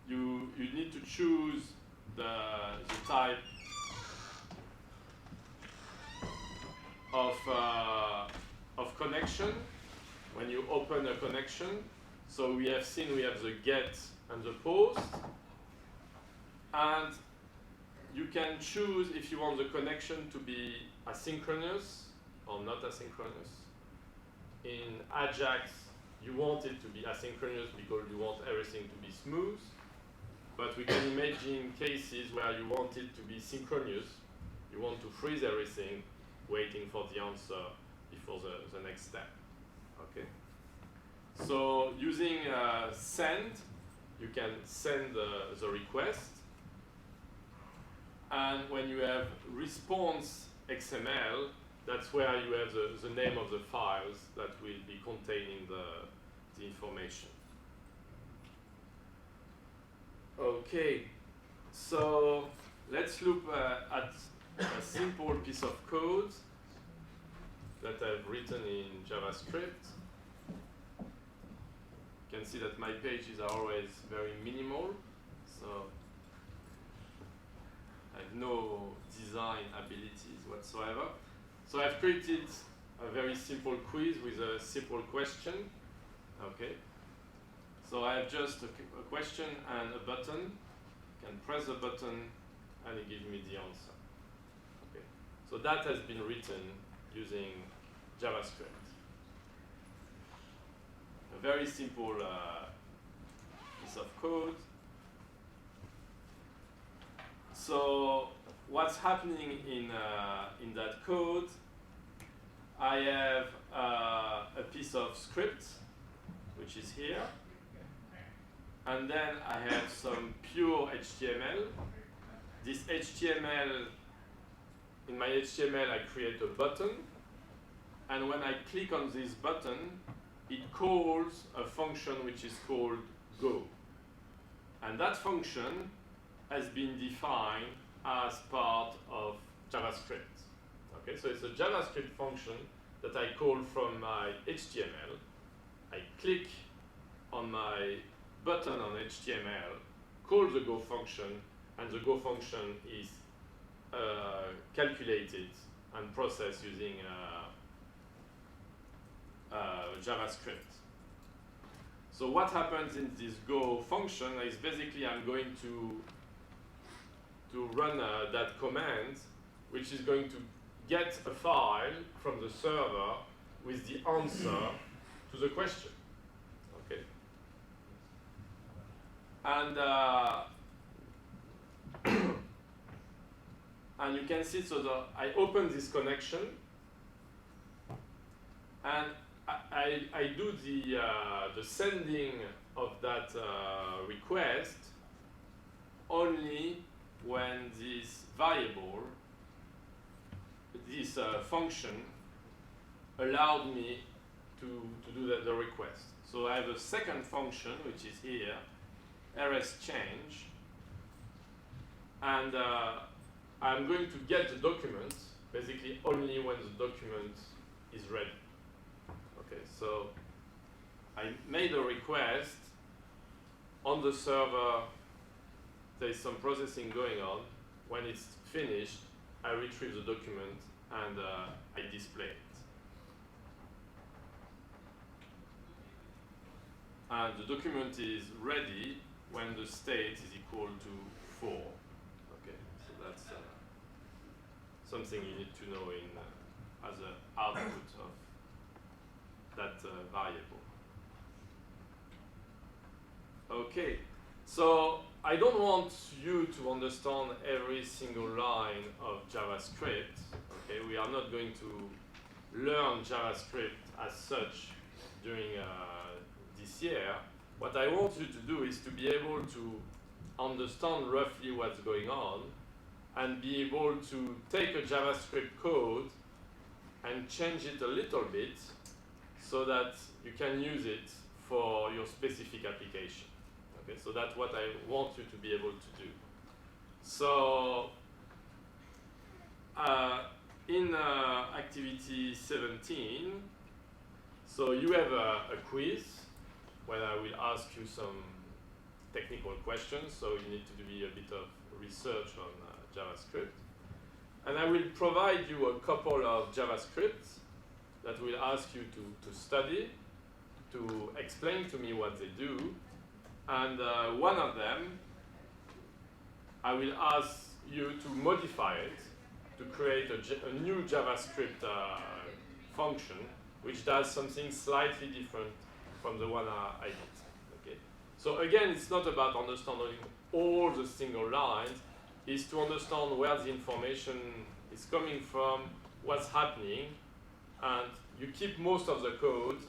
you need to choose the type of connection when you open a connection. So we have seen we have the get and the post, and you can choose if you want the connection to be asynchronous or not asynchronous. In AJAX, you want it to be asynchronous because you want everything to be smooth. But we can imagine cases where you want it to be synchronous. You want to freeze everything, waiting for the answer before the next step. Okay. So using send, you can send the request. And when you have response XML, That's where you have the name of the files that will be containing the information. Okay, so let's look at a simple piece of code that I've written in JavaScript. You can see that my pages are always very minimal, so I have no design abilities whatsoever. So I've created a very simple quiz with a simple question. Okay. So I have just a question and a button. You can press the button and it gives me the answer. Okay. So that has been written using JavaScript. A very simple piece of code. So what's happening in that code? I have a piece of script, which is here. And then I have some pure HTML. This HTML, in my HTML, I create a button. And when I click on this button, it calls a function which is called go. And that function has been defined as part of JavaScript. Okay, so it's a JavaScript function that I call from my HTML. I click on my button on HTML, call the go function, and the go function is calculated and processed using JavaScript. So what happens in this go function is basically I'm going to run that command, which is going to get a file from the server with the answer to the question. Okay. And and you can see, so I open this connection, and I do the sending of that request only when this variable, this function, allowed me to do the request. So I have a second function, which is here, rs_change, and I'm going to get the document basically only when the document is ready. Okay, so I made a request on the server. There is some processing going on. When it's finished, I retrieve the document and I display it. And the document is ready when the state is equal to 4. Okay, so that's something you need to know in as an output of that variable. Okay, so I don't want you to understand every single line of JavaScript. Okay, we are not going to learn JavaScript as such during this year. What I want you to do is to be able to understand roughly what's going on and be able to take a JavaScript code and change it a little bit so that you can use it for your specific application. Okay, so that's what I want you to be able to do. So in activity 17, so you have a quiz where I will ask you some technical questions, so you need to do a bit of research on JavaScript. And I will provide you a couple of JavaScripts that will ask you to study, to explain to me what they do. And one of them, I will ask you to modify it to create a new JavaScript function which does something slightly different from the one I did. Okay? So again, it's not about understanding all the single lines, it's to understand where the information is coming from, what's happening, and you keep most of the code.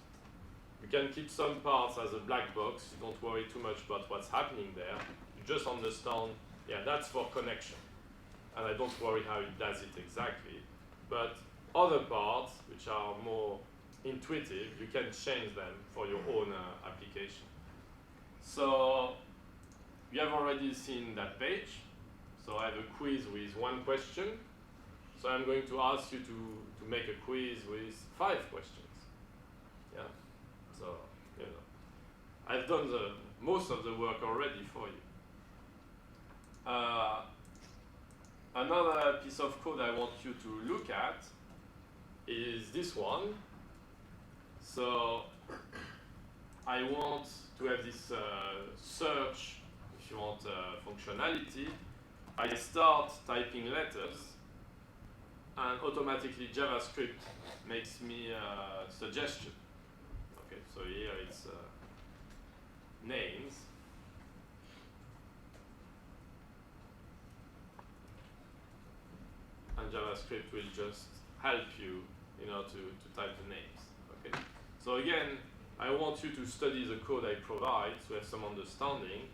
You can keep some parts as a black box. You don't worry too much about what's happening there. You just understand, yeah, that's for connection. And I don't worry how it does it exactly. But other parts, which are more intuitive, you can change them for your own application. So you have already seen that page. So I have a quiz with 1 question. So I'm going to ask you to make a quiz with 5 questions. Yeah. So, you know, I've done most of the work already for you. Another piece of code I want you to look at is this one. So I want to have this search, if you want, functionality. I start typing letters, and automatically JavaScript makes me a suggestion. Okay, so here it's names. And JavaScript will just help you, to type the names. Okay. So again, I want you to study the code I provide to have some understanding,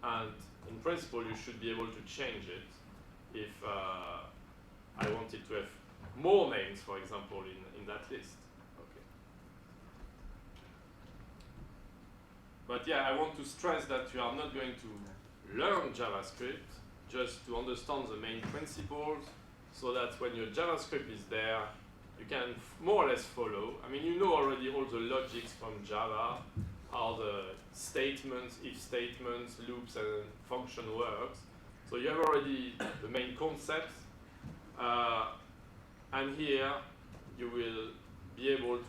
and in principle, you should be able to change it if I wanted to have more names, for example, in that list. Okay. But yeah, I want to stress that you are not going to learn JavaScript, just to understand the main principles, so that when your JavaScript is there, you can more or less follow. I mean, you know already all the logics from Java, how the statements, if statements, loops, and function works. So you have already the main concepts. And here, you will be able to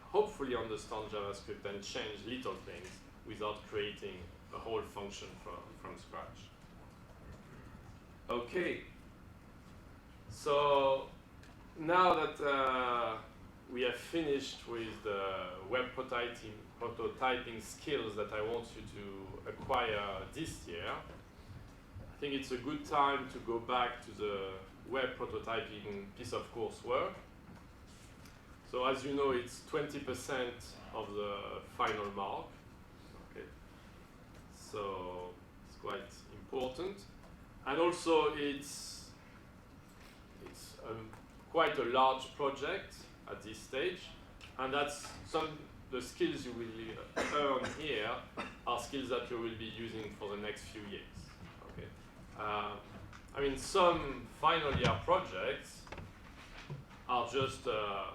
hopefully understand JavaScript and change little things without creating a whole function from scratch. Okay. So now that we have finished with the web prototyping skills that I want you to acquire this year, I think it's a good time to go back to the web prototyping piece of coursework. So as you know, it's 20% of the final mark. Okay. So it's quite important. And also it's quite a large project at this stage, and that's the skills you will earn here are skills that you will be using for the next few years. Okay. I mean, some final year projects are just a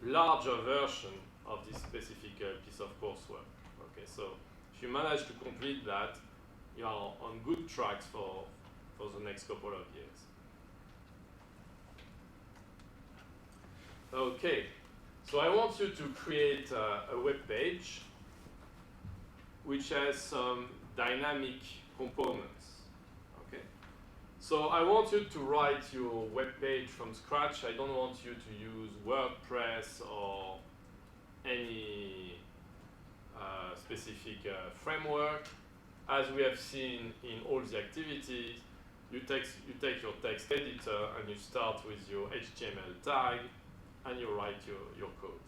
larger version of this specific piece of coursework. Okay, so if you manage to complete that, you are on good tracks for the next couple of years. Okay, so I want you to create a web page which has some dynamic components. Okay, so I want you to write your web page from scratch. I don't want you to use WordPress or any specific framework. As we have seen in all the activities, you take your text editor and you start with your HTML tag, and you write your code.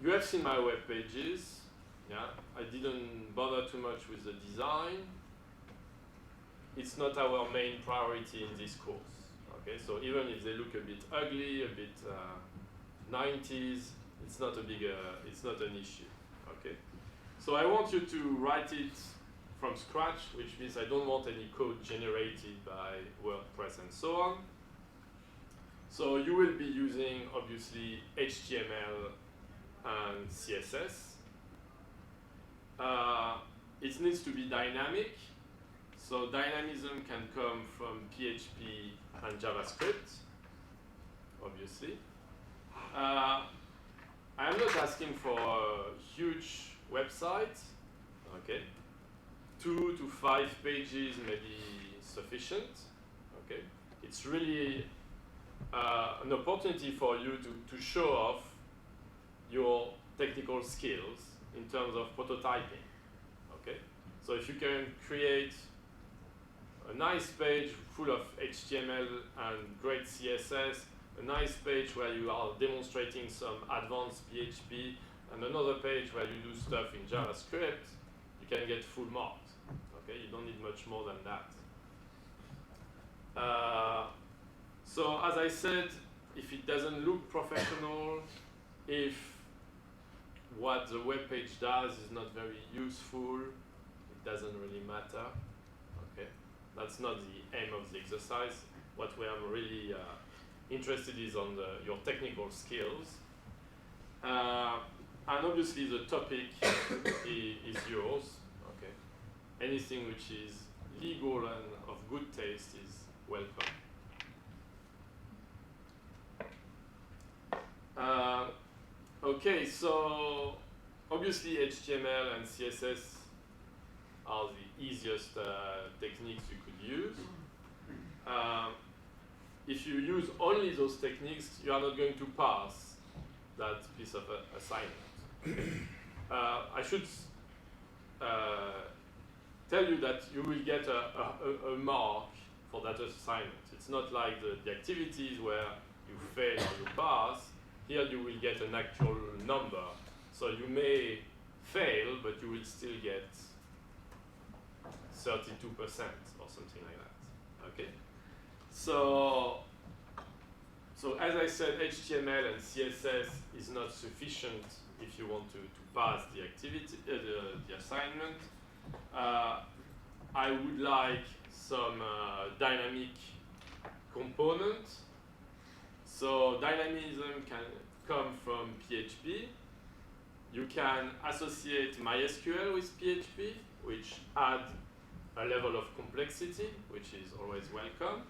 You have seen my web pages. Yeah, I didn't bother too much with the design. It's not our main priority in this course. Okay, so even if they look a bit ugly, a bit 90s, it's not an issue. Okay, so I want you to write it from scratch, which means I don't want any code generated by WordPress and so on. So you will be using, obviously, HTML and CSS. It needs to be dynamic. So dynamism can come from PHP and JavaScript, obviously. I am not asking for a huge website. Okay, 2 to 5 pages may be sufficient. Okay, it's really an opportunity for you to show off your technical skills in terms of prototyping. Okay, so if you can create a nice page full of HTML and great CSS, a nice page where you are demonstrating some advanced PHP, and another page where you do stuff in JavaScript, you can get full marks. Okay, you don't need much more than that. So as I said, if it doesn't look professional, if what the web page does is not very useful, it doesn't really matter. Okay, that's not the aim of the exercise. What we are really interested is on your technical skills. And obviously the topic is yours. Okay, anything which is legal and of good taste is welcome. Okay, so obviously HTML and CSS are the easiest techniques you could use. If you use only those techniques, you are not going to pass that piece of assignment. I should tell you that you will get a mark for that assignment. It's not like the activities where you fail or you pass. Here you will get an actual number. So you may fail, but you will still get 32% or something like that. Okay? So as I said, HTML and CSS is not sufficient if you want to pass the activity, the assignment. I would like some dynamic component. So dynamism can come from PHP. You can associate MySQL with PHP, which add a level of complexity, which is always welcome.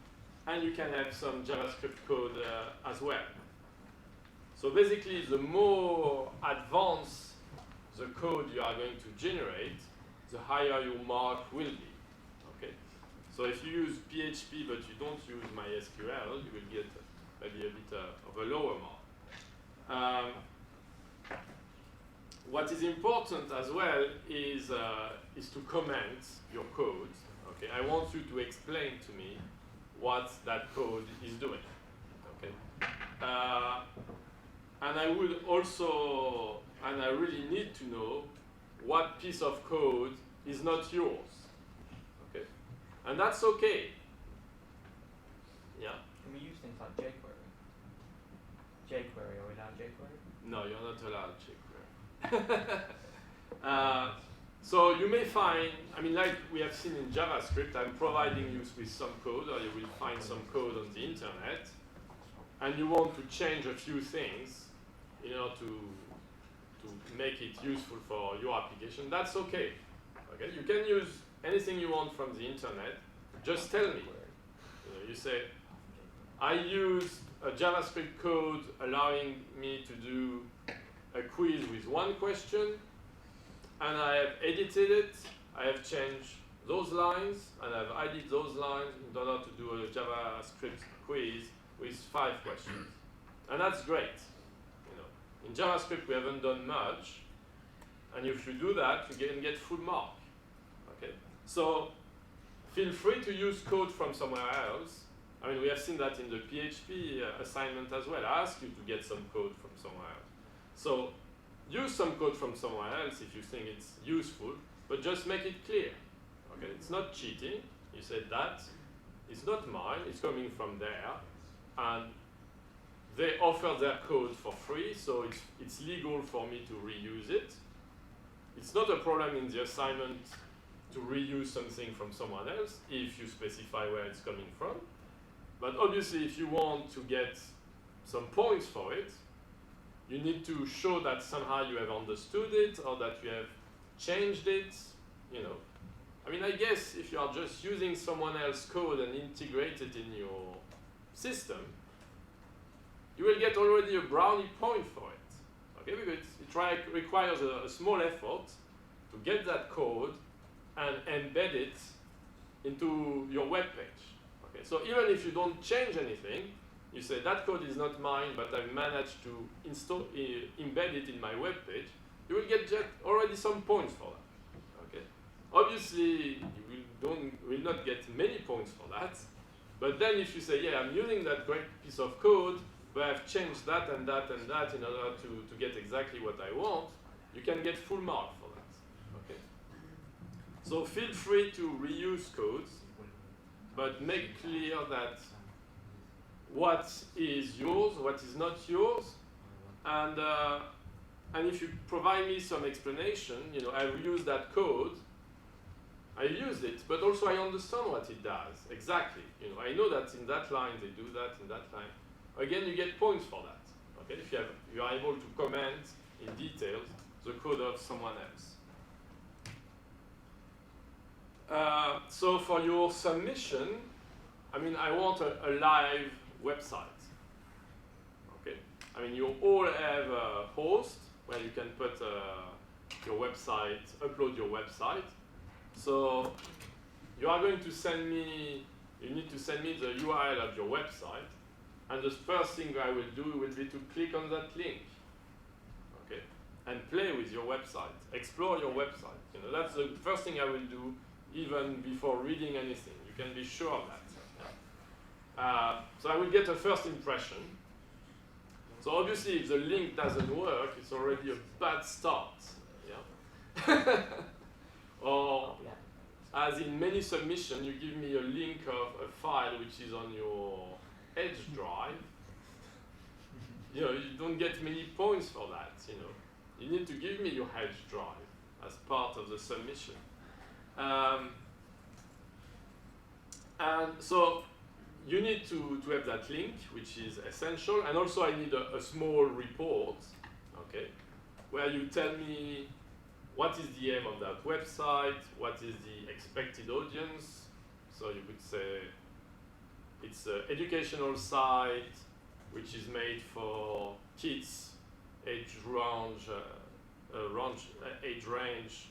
And you can have some JavaScript code as well. So basically, the more advanced the code you are going to generate, the higher your mark will be. Okay? So if you use PHP but you don't use MySQL, you will get maybe a bit of a lower mark. What is important as well is to comment your code. Okay? I want you to explain to me what that code is doing. Okay? And I would also, and I really need to know what piece of code is not yours. Okay? And that's okay. Yeah? Can we use things like jQuery? jQuery, are we allowed jQuery? No, you're not allowed jQuery. So you may find, I mean, like we have seen in JavaScript, I'm providing you with some code, or you will find some code on the internet, and you want to change a few things in order to make it useful for your application. That's okay. Okay, you can use anything you want from the internet. Just tell me. You say, I use a JavaScript code allowing me to do a quiz with one question, and I have edited it, I have changed those lines, and I've added those lines in order to do a JavaScript quiz with 5 questions. And that's great. You know, in JavaScript we haven't done much, and if you do that, you can get full mark. Okay? So feel free to use code from somewhere else. I mean, we have seen that in the PHP assignment as well. I asked you to get some code from somewhere else. So use some code from somewhere else if you think it's useful, but just make it clear. Okay? It's not cheating. You said that. It's not mine. It's coming from there. And they offer their code for free, so it's legal for me to reuse it. It's not a problem in the assignment to reuse something from someone else if you specify where it's coming from. But obviously, if you want to get some points for it, you need to show that somehow you have understood it or that you have changed it. You know, I mean, I guess if you are just using someone else's code and integrate it in your system, you will get already a brownie point for it. Okay, because it requires a small effort to get that code and embed it into your web page. Okay, so even if you don't change anything, you say that code is not mine, but I've managed to embed it in my web page, you will get already some points for that. Okay, obviously you will not get many points for that, but then if you say, yeah, I'm using that great piece of code, but I've changed that and that and that in order to get exactly what I want, you can get full mark for that. Okay, so feel free to reuse codes, but make clear that what is yours, what is not yours, and if you provide me some explanation, you know, I reuse that code, I use it, but also I understand what it does exactly. You know, I know that in that line they do that, in that line. Again, you get points for that. Okay, if you are able to comment in detail the code of someone else. So for your submission, I mean, I want a live website. Okay, I mean, you all have a host where you can put your website, upload your website. So you are going to send me, you need to send me the URL of your website, and the first thing I will do will be to click on that link, okay, and play with your website, explore your website. You know, that's the first thing I will do, even before reading anything. You can be sure of that. So I will get a first impression. So obviously, if the link doesn't work, it's already a bad start. Yeah. Or, as in many submissions, you give me a link of a file which is on your Edge drive. You know, you don't get many points for that. You know, you need to give me your Edge drive as part of the submission. And so you need to have that link, which is essential. And also I need a small report, okay, where you tell me what is the aim of that website, what is the expected audience. So you could say it's an educational site which is made for kids age range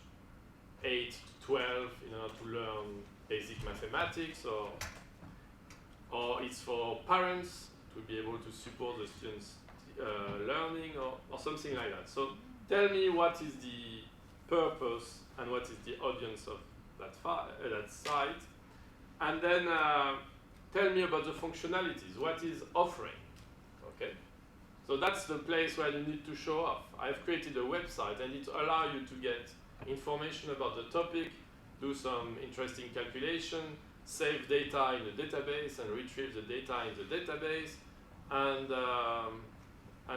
8 to 12 in order to learn basic mathematics, or it's for parents to be able to support the students' learning, or something like that. So tell me what is the purpose and what is the audience of that site, and then tell me about the functionalities, what is offering, okay? So that's the place where you need to show off. I've created a website and it allows you to get information about the topic, do some interesting calculation, save data in the database and retrieve the data in the database, and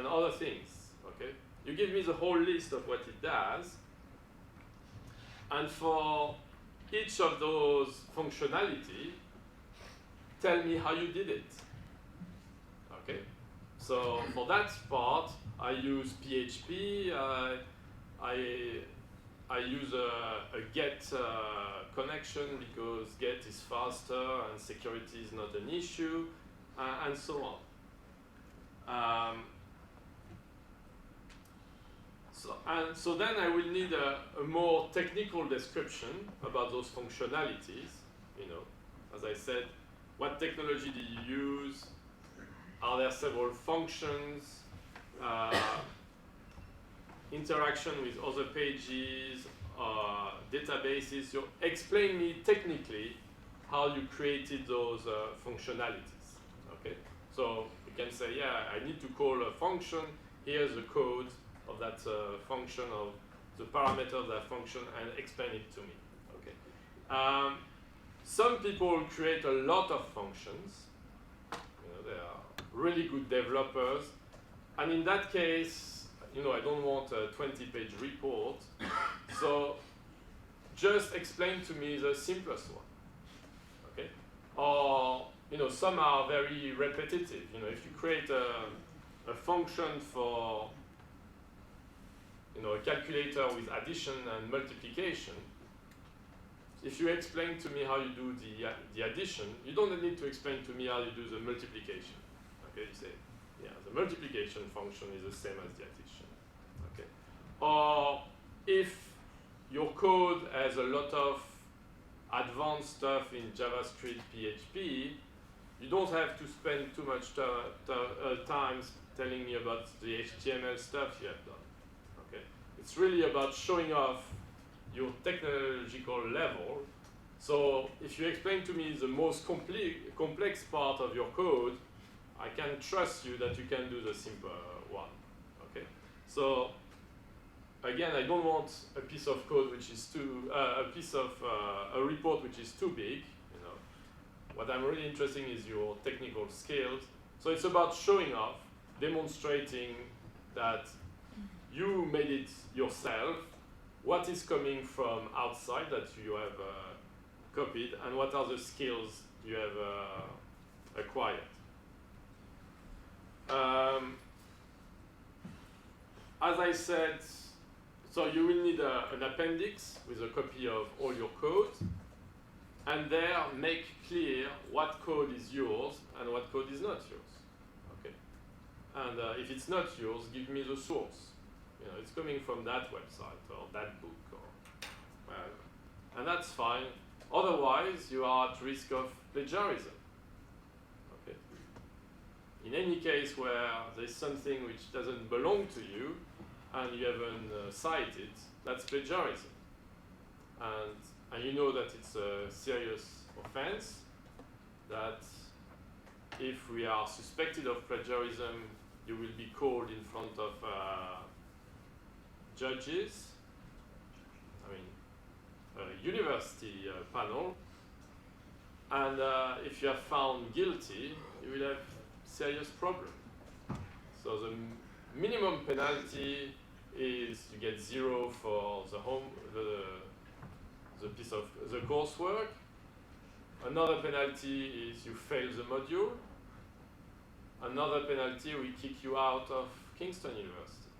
other things, okay? You give me the whole list of what it does, and for each of those functionality, tell me how you did it, okay? So for that part, I use PHP, I use a GET connection because GET is faster and security is not an issue, and so on. So then I will need a more technical description about those functionalities. You know, as I said, what technology do you use? Are there several functions? Interaction with other pages, databases. So explain me technically how you created those functionalities. Okay, so you can say, yeah, I need to call a function. Here's the code of that function, of the parameter of that function, and explain it to me. Okay. Some people create a lot of functions. You know, they are really good developers, and in that case, you know, I don't want a 20-page report, so just explain to me the simplest one, okay? Or, you know, some are very repetitive. You know, if you create a function for, you know, a calculator with addition and multiplication, if you explain to me how you do the addition, you don't need to explain to me how you do the multiplication, okay? You say, yeah, the multiplication function is the same as the addition, okay? Or if your code has a lot of advanced stuff in JavaScript, PHP, you don't have to spend too much time telling me about the HTML stuff you have done, okay? It's really about showing off your technological level. So if you explain to me the most complex part of your code, I can trust you that you can do the simple one, okay? So again, I don't want a piece of code which is a report which is too big, you know. What I'm really interested in is your technical skills. So it's about showing off, demonstrating that you made it yourself, what is coming from outside that you have copied, and what are the skills you have acquired. As I said, so you will need an appendix with a copy of all your code, and there make clear what code is yours and what code is not yours. Okay. And if it's not yours, give me the source. You know, it's coming from that website or that book or whatever. And that's fine. Otherwise, you are at risk of plagiarism. Okay. In any case where there's something which doesn't belong to you and you haven't cited, that's plagiarism. And you know that it's a serious offense, that if we are suspected of plagiarism, you will be called in front of judges, I mean, a university panel, and if you are found guilty, you will have serious problem. So the minimum penalty is you get 0 for the piece of the coursework. Another penalty is you fail the module. Another penalty, we kick you out of Kingston University.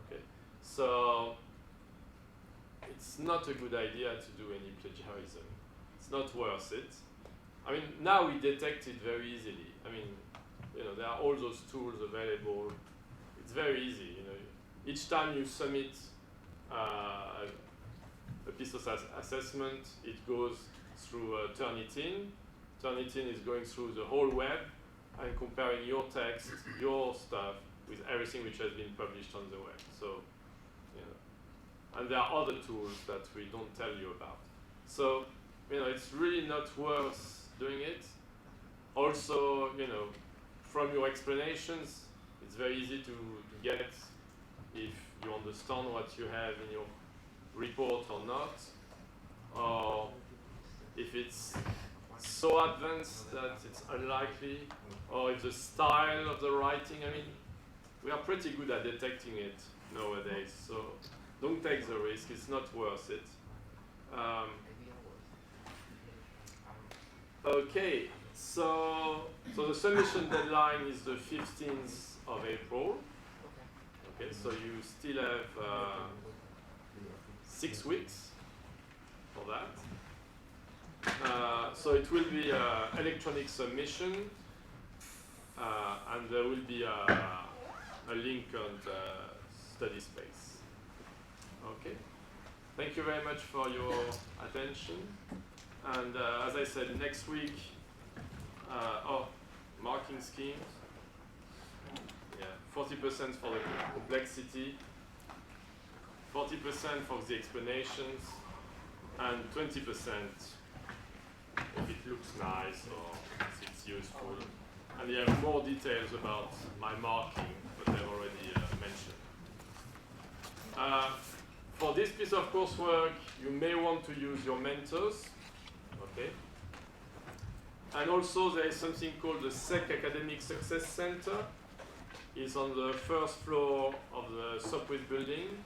Okay, so it's not a good idea to do any plagiarism. It's not worth it. I mean, now we detect it very easily. I mean, you know, there are all those tools available. It's very easy. You know, each time you submit a piece of assessment, it goes through Turnitin. Turnitin is going through the whole web and comparing your text, your stuff, with everything which has been published on the web. So, you know, and there are other tools that we don't tell you about. So, you know, it's really not worth doing it. Also, you know, from your explanations, it's very easy to get if you understand what you have in your report or not, or if it's so advanced that it's unlikely, or if the style of the writing, I mean, we are pretty good at detecting it nowadays, so don't take the risk, it's not worth it. Okay, so the submission deadline is the 15th of April. Okay, so you still have 6 weeks for that. So it will be electronic submission, and there will be a link on the study space. Okay, thank you very much for your attention. And as I said, next week, marking schemes. Yeah, 40% for the complexity, 40% for the explanations, and 20% if it looks nice or if it's useful. And you have more details about my marking, but I've already mentioned. For this piece of coursework, you may want to use your mentors. Okay. And also there is something called the SEC Academic Success Center. It's on the first floor of the Sopwith building.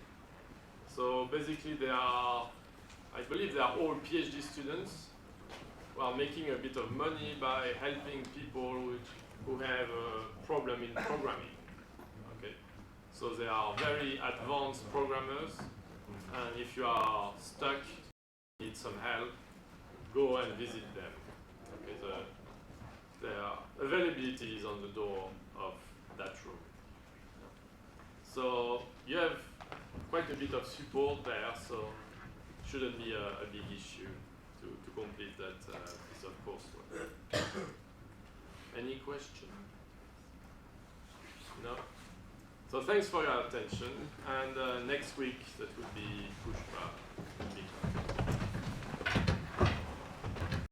So basically I believe they are all PhD students who are making a bit of money by helping people who have a problem in programming. Okay. So they are very advanced programmers, and if you are stuck, need some help, go and visit them. Okay, their availability is on the door of that room. So you have quite a bit of support there, so it shouldn't be a big issue to complete that piece of coursework. Any question? No? So thanks for your attention, and next week that will be pushed back.